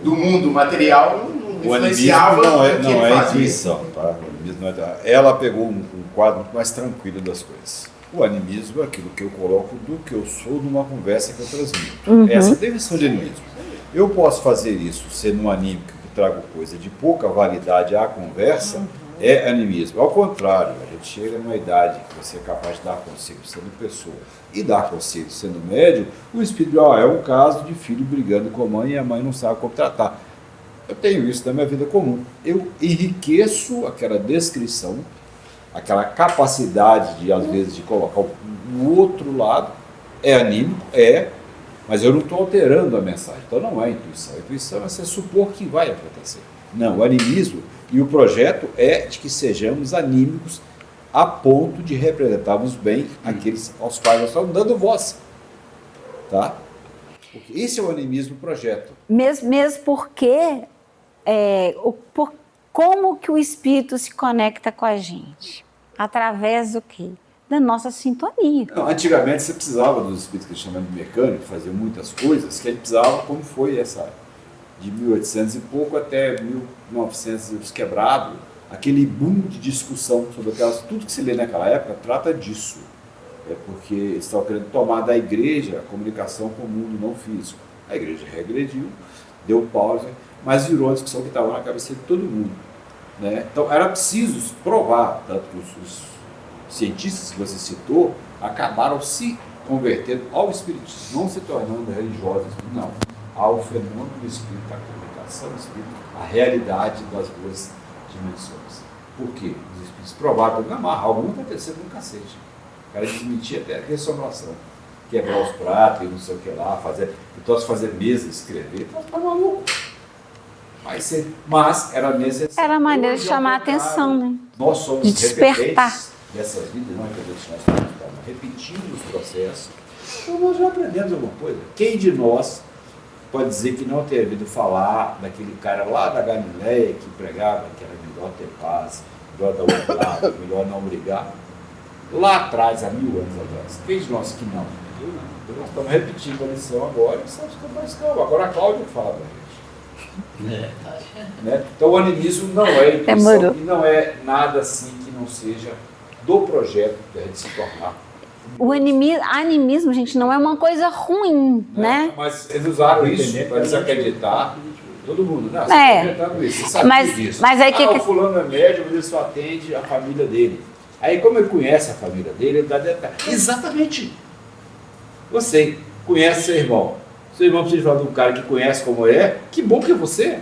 do mundo material o animismo não é intuição, tá? O animismo não é, ela pegou um quadro muito mais tranquilo das coisas. O animismo é aquilo que eu coloco do que eu sou numa conversa que eu transmito. Essa é a definição de animismo. Eu posso fazer isso sendo um anímico que trago coisa de pouca validade à conversa, é animismo. Ao contrário, a gente chega numa idade que você é capaz de dar conselho sendo pessoa e dar conselho sendo médium, o espírito é um caso de filho brigando com a mãe e a mãe não sabe como tratar. Eu tenho isso na minha vida comum. Eu enriqueço aquela descrição, aquela capacidade de, às vezes, de colocar o outro lado, é anímico, mas eu não estou alterando a mensagem. Então não é intuição. A intuição é você supor que vai acontecer. Não, o animismo e o projeto é de que sejamos anímicos a ponto de representarmos bem aqueles aos quais nós estamos dando voz. Tá? Porque esse é o animismo projeto. Mesmo porque como que o espírito se conecta com a gente? Através do quê? Da nossa sintonia. Não, antigamente você precisava dos espíritos que chamam de mecânico, que faziam muitas coisas, que ele precisava, como foi essa, de 1800 e pouco até 1900 quebrado, aquele boom de discussão sobre aquelas, tudo que se lê naquela época trata disso. é porque estão querendo tomar da igreja a comunicação com o mundo não físico. A igreja regrediu, deu pausa, mas virou a discussão que estava na cabeça de todo mundo. Né? Então era preciso provar, tanto que os cientistas que você citou acabaram se convertendo ao espiritismo, não se tornando religiosos, não, ao fenômeno do espírito, a comunicação do espírito, a realidade das duas dimensões. Por quê? Os espíritos provaram que algum aconteceu no cacete. O cara desmentia até a ressonância, quebrar os pratos e não sei o que lá, então se fazer mesa, escrever, então tá maluco. Mas era necessário. Era a maneira de chamar a atenção, né? Nós somos de despertar dessas vidas, não repetentes, nós estamos repetindo os processos. Então nós já aprendemos alguma coisa. Quem de nós pode dizer que não ter ouvido falar daquele cara lá da Galileia que pregava que era melhor ter paz, melhor dar um lado, melhor não brigar? Lá atrás, há 1000 anos atrás. Quem de nós que não? Eu não. Então nós estamos repetindo a lição agora e estamos ficando mais calma. Agora a Cláudia fala pra gente. Né? Então o animismo não é intuição e não é nada assim que não seja do projeto de a gente se tornar. O animismo, gente, não é uma coisa ruim, né? Mas eles usaram isso para desacreditar todo mundo. Não, você está acreditando isso, você sabe disso. Mas aí o fulano é médium, mas ele só atende a família dele. Aí como ele conhece a família dele, ele dá detalhe. Exatamente. Você conhece seu irmão. Seu irmão precisa falar de um cara que conhece como é. Que bom que é você.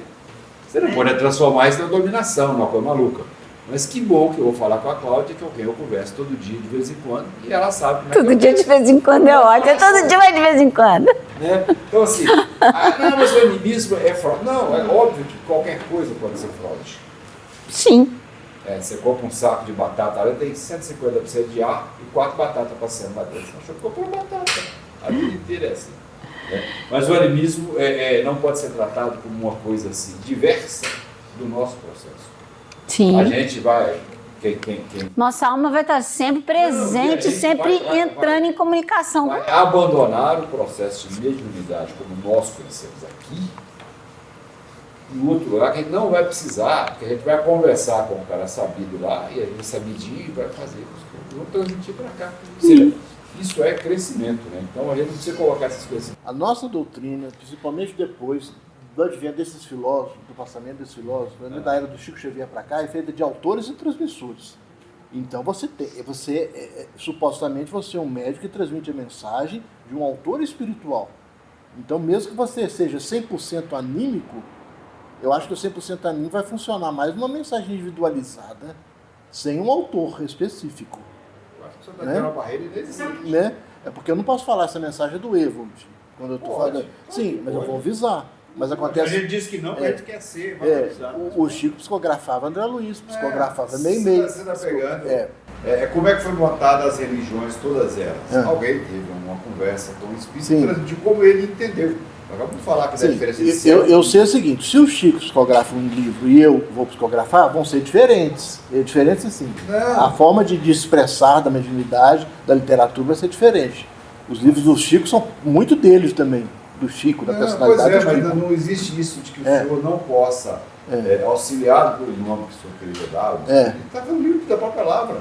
Você não pode transformar isso na dominação, numa coisa maluca. Mas que bom que eu vou falar com a Cláudia, que é alguém eu converso todo dia, de vez em quando, e ela sabe como é todo dia de vez em quando é ótimo, todo dia vai de vez em quando. Né? Então assim, não, mas o animismo é fraude. Não, é óbvio que qualquer coisa pode ser fraude. Sim. Você compra um saco de batata, ela tem 150% de ar e 4 batatas passando lá dentro. Você achou que comprou batata. A vida inteira é assim. Mas o animismo não pode ser tratado como uma coisa assim, diversa do nosso processo. Sim. A gente vai... Nossa alma vai estar sempre presente, sempre entrando em comunicação. Vai abandonar o processo de mediunidade como nós conhecemos aqui, em outro lugar que a gente não vai precisar, porque a gente vai conversar com o cara sabido lá, e a gente sabidinho vai fazer, vamos transmitir para cá. Ou seja, isso é crescimento, né? Então a gente precisa colocar essas coisas. A nossa doutrina, principalmente depois do advento desses filósofos, do passamento desses filósofos, da era do Chico Xavier para cá, é feita de autores e transmissores. Então supostamente você é um médico que transmite a mensagem de um autor espiritual. Então mesmo que você seja 100% anímico, eu acho que o 100% anímico vai funcionar mais numa mensagem individualizada, sem um autor específico. Eu acho que você está tendo uma barreira inexistente. Né? É porque eu não posso falar essa mensagem do Evold, quando eu estou falando. Sim, mas eu vou avisar. Mas acontece... A gente disse que não, porque a gente quer ser. O Chico psicografava André Luiz, psicografava meio-meio. Você está pegando. Como é que foi montada as religiões, todas elas? Alguém teve uma conversa com o Espírito e transmitiu como ele entendeu. Acabamos de falar que da diferença de ser. Eu sei o seguinte, se o Chico psicografa um livro e eu vou psicografar, vão ser diferentes. Diferentes assim. A forma de expressar da mediunidade, da literatura vai ser diferente. Os livros do Chico são muito deles também. Do Chico, da personalidade do Chico. Mas não existe isso de que o senhor não possa, auxiliado pelo nome que o senhor queria dar, ele está vendo o livro da própria palavra.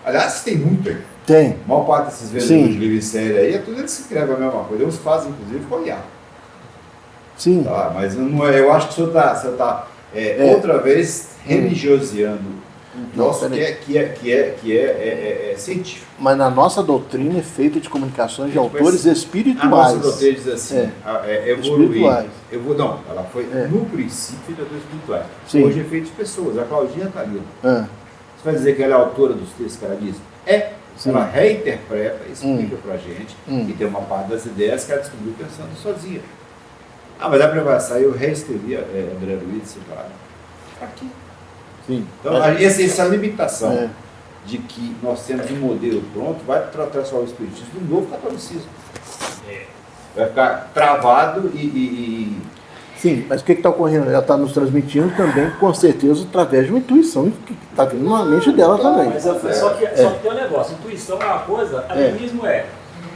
Aliás, tem muito aí. Tem. A maior parte desses vendedores de livro em série aí, tudo eles escrevem a mesma coisa. Uns fazem, inclusive, com IA. Sim. Tá, mas não eu acho que o senhor está outra vez religioseando um troço que é científico. Mas na nossa doutrina é feita de comunicações de autores espirituais. A nossa doutrina diz assim, evoluir. Não, ela foi no princípio de autores espirituais. Hoje é feita de pessoas. A Claudinha está ali. Você vai dizer que ela é autora dos textos que ela diz? Ela reinterpreta, explica pra gente, e tem uma parte das ideias que ela descobriu pensando sozinha. Mas a primeira sair, eu reescrevi André Luiz separado. Aqui. Sim. Então, essa limitação de que nós temos um modelo pronto vai transformar o espiritismo num novo catolicismo. Vai ficar travado e... Sim, mas o que está ocorrendo? Ela está nos transmitindo também, com certeza, através de uma intuição que está vindo na mente dela também. Mas só que tem um negócio, intuição é uma coisa, animismo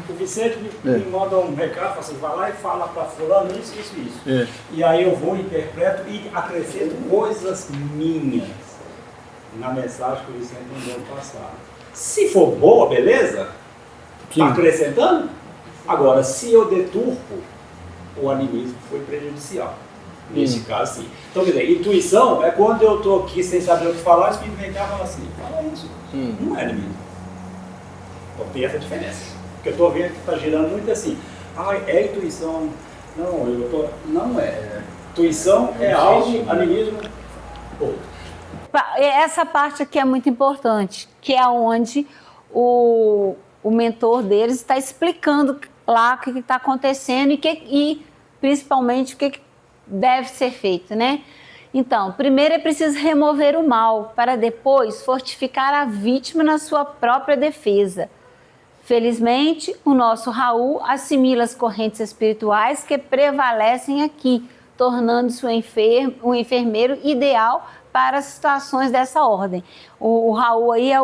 O Vicente me manda um recado, fala assim, vai lá e fala para fulano isso. E aí eu vou, interpreto e acrescento coisas minhas na mensagem que o Vicente mandou passar. Se for boa, beleza, Sim. está acrescentando. Agora, se eu deturpo, o animismo foi prejudicial. Nesse caso, sim. Então, quer dizer, intuição é quando eu estou aqui sem saber o que falar, o Espírito vem cá e fala assim, fala isso. Não é animismo. Então tem essa diferença. Porque eu estou vendo que está girando muito assim. É intuição. Não é. Intuição é algo, animismo outro. Essa parte aqui é muito importante, que é onde o mentor deles está explicando lá o que está acontecendo e principalmente o que deve ser feito, né? Então, primeiro é preciso remover o mal, para depois fortificar a vítima na sua própria defesa. Felizmente, o nosso Raul assimila as correntes espirituais que prevalecem aqui, tornando-se um enfermeiro ideal para situações dessa ordem. O Raul aí é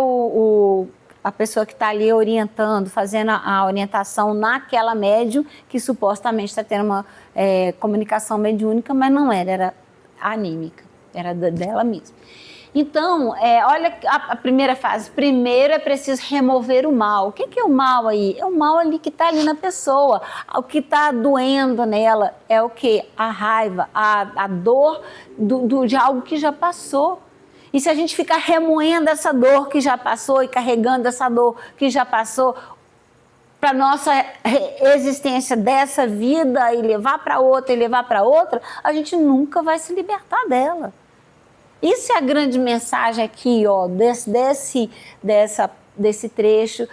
a pessoa que está ali orientando, fazendo a orientação naquela médium que supostamente está tendo uma comunicação mediúnica, mas não era anímica, era dela mesma. Então, olha a primeira fase. Primeiro é preciso remover o mal. O que é o mal aí? É o mal ali que está ali na pessoa. O que está doendo nela é o quê? A raiva, a dor de algo que já passou. E se a gente ficar remoendo essa dor que já passou e carregando essa dor que já passou para a nossa existência dessa vida e levar para outra, a gente nunca vai se libertar dela. Isso é a grande mensagem aqui, ó, desse trecho,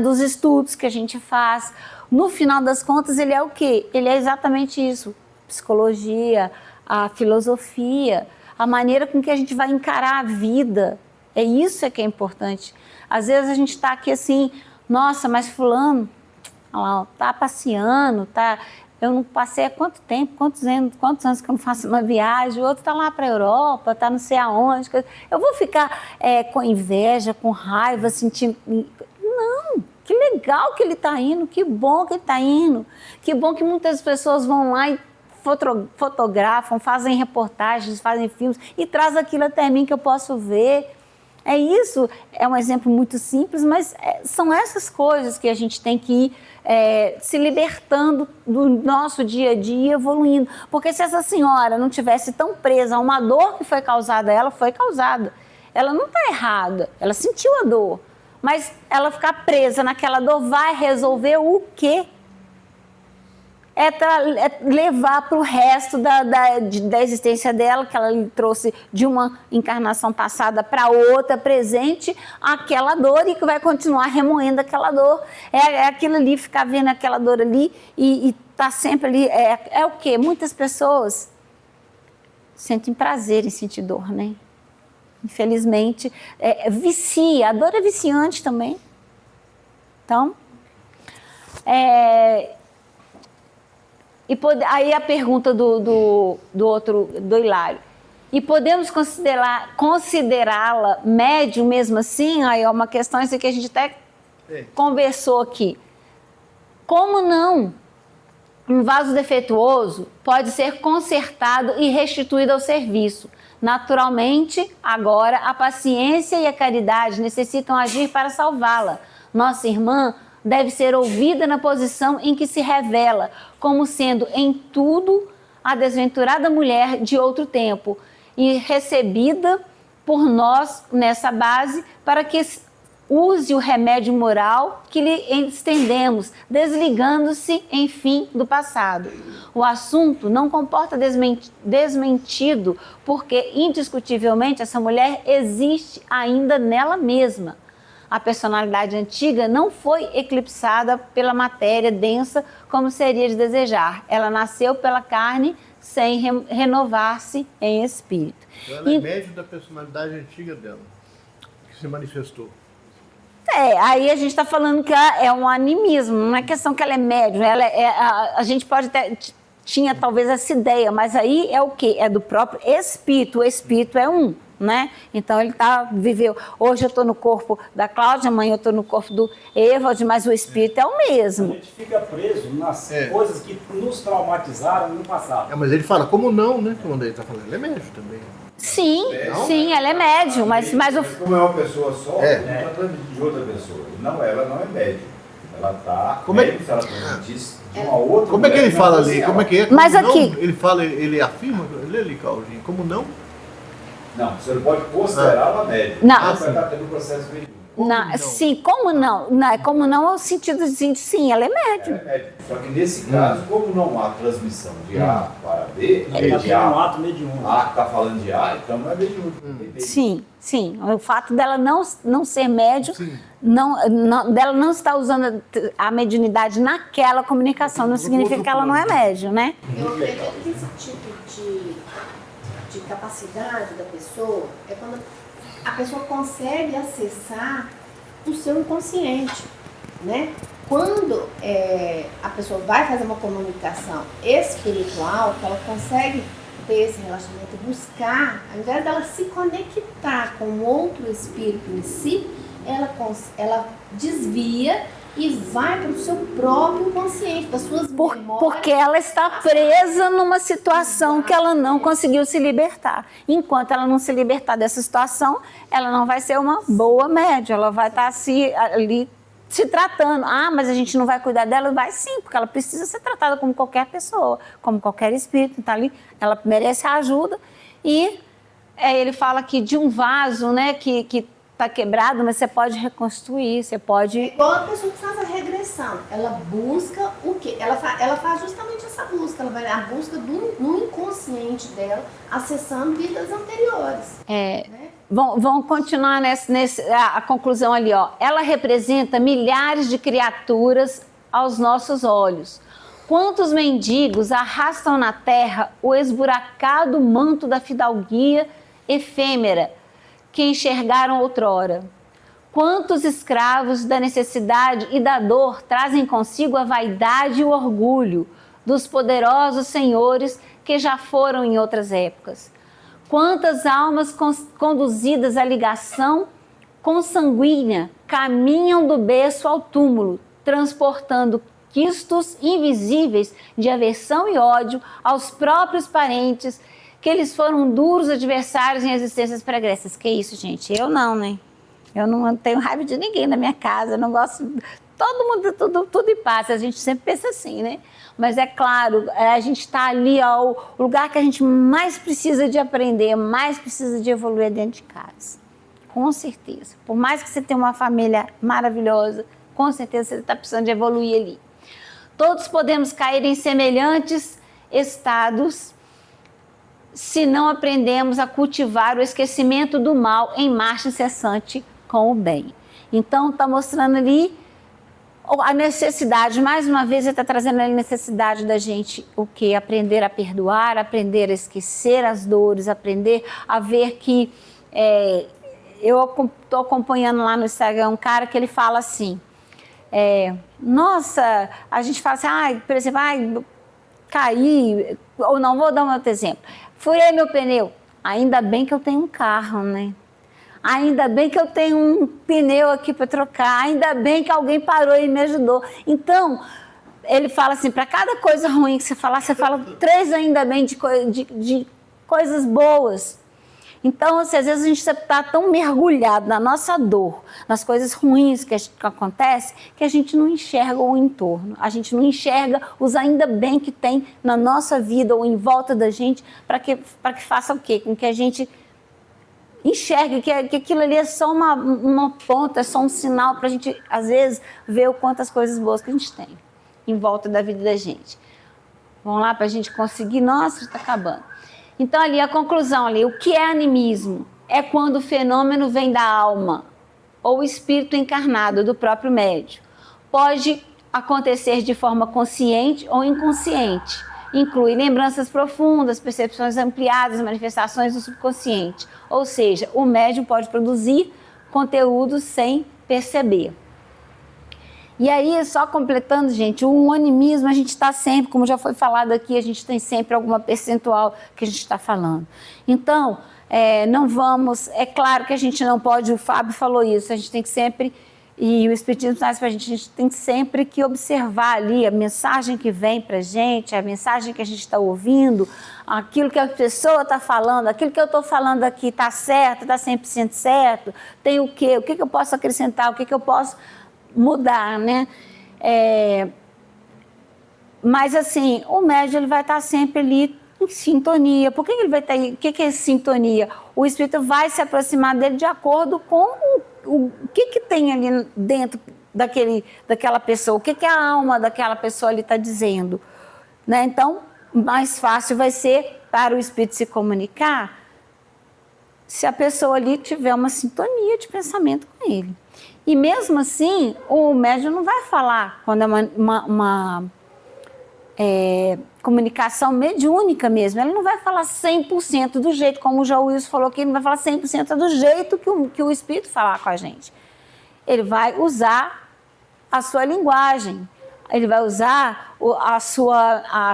dos estudos que a gente faz. No final das contas, ele é o quê? Ele é exatamente isso. Psicologia, a filosofia, a maneira com que a gente vai encarar a vida. É isso que é importante. Às vezes a gente está aqui assim, nossa, mas fulano está passeando, tá... Eu não passei há quanto tempo, quantos anos que eu não faço uma viagem, o outro está lá para a Europa, está não sei aonde. Eu vou ficar com inveja, com raiva, sentindo... Não, que legal que ele está indo, que bom que ele está indo, que bom que muitas pessoas vão lá e fotografam, fazem reportagens, fazem filmes e traz aquilo até mim que eu posso ver. É isso, é um exemplo muito simples, mas são essas coisas que a gente tem que ir se libertando do nosso dia a dia, evoluindo. Porque se essa senhora não tivesse tão presa a uma dor que foi causada a ela, foi causada. Ela não está errada, ela sentiu a dor. Mas ela ficar presa naquela dor vai resolver o quê? É levar para o resto da existência dela, que ela trouxe de uma encarnação passada para outra presente, aquela dor e que vai continuar remoendo aquela dor. É aquilo ali, ficar vendo aquela dor ali e tá sempre ali. É o quê? Muitas pessoas sentem prazer em sentir dor, né? Infelizmente, vicia. A dor é viciante também. Então, aí a pergunta do Hilário. E podemos considerá-la médium mesmo assim? Aí é uma questão essa que a gente até conversou aqui. Como não? Um vaso defeituoso pode ser consertado e restituído ao serviço. Naturalmente, agora, a paciência e a caridade necessitam agir para salvá-la. Nossa irmã deve ser ouvida na posição em que se revela, como sendo em tudo a desventurada mulher de outro tempo, e recebida por nós nessa base para que use o remédio moral que lhe estendemos, desligando-se, enfim, do passado. O assunto não comporta desmentido, porque, indiscutivelmente, essa mulher existe ainda nela mesma. A personalidade antiga não foi eclipsada pela matéria densa como seria de desejar. Ela nasceu pela carne sem renovar-se em espírito. Então ela é médium da personalidade antiga dela, que se manifestou. Aí a gente está falando que é um animismo, não é questão que ela é médium. A gente pode até tinha talvez essa ideia, mas aí é o quê? É do próprio espírito, o espírito é um, né? Então ele viveu, hoje eu estou no corpo da Cláudia, amanhã eu estou no corpo do Evald, mas o espírito é o mesmo. A gente fica preso nas coisas que nos traumatizaram no passado. Mas ele fala, como não, né? Quando ele está falando, ele é médium também. Sim, sim, ela é médium, mas como é uma pessoa só, não está falando de outra pessoa. Não, ela não é médium. Ela está se ela transmitisse de uma outra. Como é que ele fala ali? Como é que é? Como mas não, aqui... Ele fala, ele afirma, lê ali, Claudinho, como não? Não, você não pode considerá-la médium. Não. Você vai estar tendo um processo mediúnico. Não, sim, como não? Como não é o sentido de sim, ela é médium. Ela é médium. Só que nesse caso, como não há transmissão de A para B, Ele está um ato mediúnico. A que está falando de A, então não é mediúnico. Sim, sim. O fato dela não ser médium, dela não estar usando a mediunidade naquela comunicação, não significa que ela não é médium, né? Eu acredito que esse tipo de capacidade da pessoa é quando a pessoa consegue acessar o seu inconsciente, né? Quando a pessoa vai fazer uma comunicação espiritual, que ela consegue ter esse relacionamento, buscar, ao invés dela se conectar com outro espírito em si, ela desvia e vai para o seu próprio consciente, das suas memórias. Porque ela está presa numa situação que ela não conseguiu se libertar. Enquanto ela não se libertar dessa situação, ela não vai ser uma boa médium, ela vai estar ali se tratando. Ah, mas a gente não vai cuidar dela? Vai sim, porque ela precisa ser tratada como qualquer pessoa, como qualquer espírito. Então ali, ela merece ajuda. E ele fala aqui de um vaso, né, que está quebrado, mas você pode reconstruir, você pode... É igual a pessoa que faz a regressão. Ela busca o quê? Ela faz justamente essa busca. Ela vai à busca no inconsciente dela, acessando vidas anteriores. Né? Vamos continuar a conclusão ali, ó. Ela representa milhares de criaturas aos nossos olhos. Quantos mendigos arrastam na terra o esburacado manto da fidalguia efêmera que enxergaram outrora? Quantos escravos da necessidade e da dor trazem consigo a vaidade e o orgulho dos poderosos senhores que já foram em outras épocas? Quantas almas conduzidas à ligação consanguínea caminham do berço ao túmulo, transportando quistos invisíveis de aversão e ódio aos próprios parentes, que eles foram duros adversários em existências pregressas. Que isso, gente? Eu não, né? Eu não tenho raiva de ninguém na minha casa, eu não gosto... Todo mundo, tudo em paz, a gente sempre pensa assim, né? Mas é claro, a gente está ali, ó, o lugar que a gente mais precisa de aprender, mais precisa de evoluir dentro de casa. Com certeza. Por mais que você tenha uma família maravilhosa, com certeza você está precisando de evoluir ali. Todos podemos cair em semelhantes estados se não aprendemos a cultivar o esquecimento do mal em marcha incessante com o bem. Então, está mostrando ali a necessidade, mais uma vez, ele está trazendo a necessidade da gente o quê? Aprender a perdoar, aprender a esquecer as dores, aprender a ver que... eu estou acompanhando lá no Instagram um cara que ele fala assim, nossa, a gente fala assim, por exemplo, caí, ou não, vou dar um outro exemplo, furei meu pneu, ainda bem que eu tenho um carro, né? Ainda bem que eu tenho um pneu aqui para trocar, ainda bem que alguém parou e me ajudou. Então, ele fala assim, para cada coisa ruim que você fala 3 ainda bem de coisas boas. Então, assim, às vezes a gente está tão mergulhado na nossa dor, nas coisas ruins que acontecem, que a gente não enxerga o entorno. A gente não enxerga os ainda bem que tem na nossa vida ou em volta da gente, para que faça o quê? Com que a gente enxergue que aquilo ali é só uma ponta, é só um sinal para a gente, às vezes, ver o quantas coisas boas que a gente tem em volta da vida da gente. Vamos lá para a gente conseguir... Nossa, está acabando. Então, ali, a conclusão ali, o que é animismo? É quando o fenômeno vem da alma ou espírito encarnado do próprio médium. Pode acontecer de forma consciente ou inconsciente. Inclui lembranças profundas, percepções ampliadas, manifestações do subconsciente. Ou seja, o médium pode produzir conteúdo sem perceber. E aí, só completando, gente, o animismo, a gente está sempre, como já foi falado aqui, a gente tem sempre alguma percentual que a gente está falando. Então, não vamos... É claro que a gente não pode, o Fábio falou isso, a gente tem que sempre... E o Espiritismo traz para a gente tem sempre que observar ali a mensagem que vem para a gente, a mensagem que a gente está ouvindo, aquilo que a pessoa está falando, aquilo que eu estou falando aqui está certo, está 100% certo, tem o quê? O que eu posso acrescentar, o que eu posso mudar, né? Mas, assim, o médium ele vai estar sempre ali em sintonia. Por que ele vai estar aí? O que é sintonia? O espírito vai se aproximar dele de acordo com o que tem ali dentro daquela pessoa, o que a alma daquela pessoa ali está dizendo, né? Então, mais fácil vai ser para o espírito se comunicar se a pessoa ali tiver uma sintonia de pensamento com ele. E mesmo assim, o médium não vai falar quando é uma comunicação mediúnica mesmo, ele não vai falar 100% do jeito, como o João Wilson falou que ele não vai falar 100% do jeito que o espírito falar com a gente. Ele vai usar a sua linguagem, ele vai usar a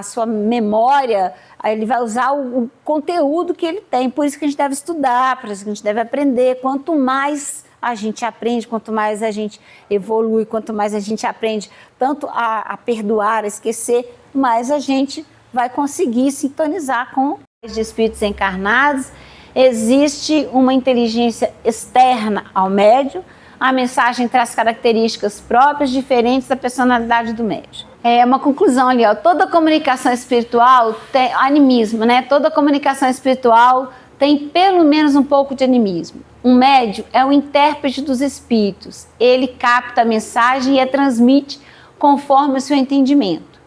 sua memória, ele vai usar o conteúdo que ele tem, por isso que a gente deve estudar, por isso que a gente deve aprender. Quanto mais a gente aprende, quanto mais a gente evolui, quanto mais a gente aprende tanto a perdoar, a esquecer, mais a gente vai conseguir sintonizar com os espíritos encarnados. Existe uma inteligência externa ao médium, a mensagem traz características próprias, diferentes da personalidade do médium. É uma conclusão ali, ó, toda comunicação espiritual tem animismo, né? Toda comunicação espiritual tem pelo menos um pouco de animismo. Um médium é o intérprete dos espíritos. Ele capta a mensagem e a transmite conforme o seu entendimento.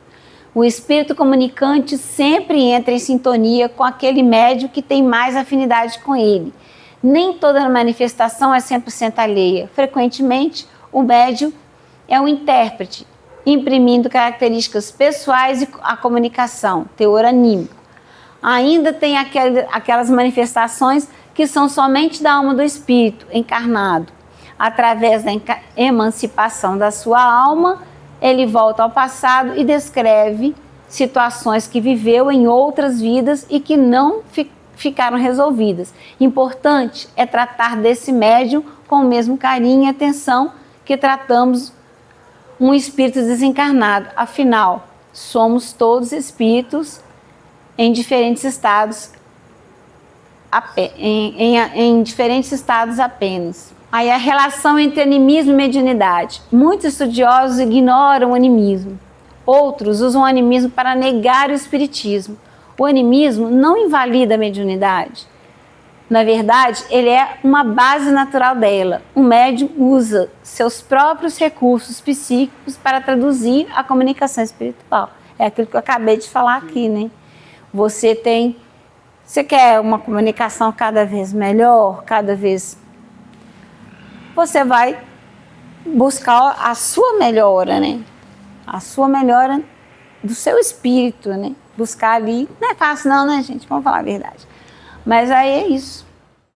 O espírito comunicante sempre entra em sintonia com aquele médium que tem mais afinidade com ele. Nem toda manifestação é 100% alheia. Frequentemente, o médium é o intérprete, imprimindo características pessoais à comunicação, teor anímico. Ainda tem aquelas manifestações que são somente da alma do espírito encarnado. Através da emancipação da sua alma, ele volta ao passado e descreve situações que viveu em outras vidas e que não ficaram resolvidas. Importante é tratar desse médium com o mesmo carinho e atenção que tratamos um espírito desencarnado. Afinal, somos todos espíritos em diferentes estados, em diferentes estados apenas. Aí a relação entre animismo e mediunidade. Muitos estudiosos ignoram o animismo. Outros usam o animismo para negar o espiritismo. O animismo não invalida a mediunidade. Na verdade, ele é uma base natural dela. O médium usa seus próprios recursos psíquicos para traduzir a comunicação espiritual. É aquilo que eu acabei de falar aqui, né? Você quer uma comunicação cada vez melhor, cada vez... Você vai buscar a sua melhora, né? A sua melhora do seu espírito, né? Buscar ali, não é fácil não, né, gente? Vamos falar a verdade. Mas aí é isso.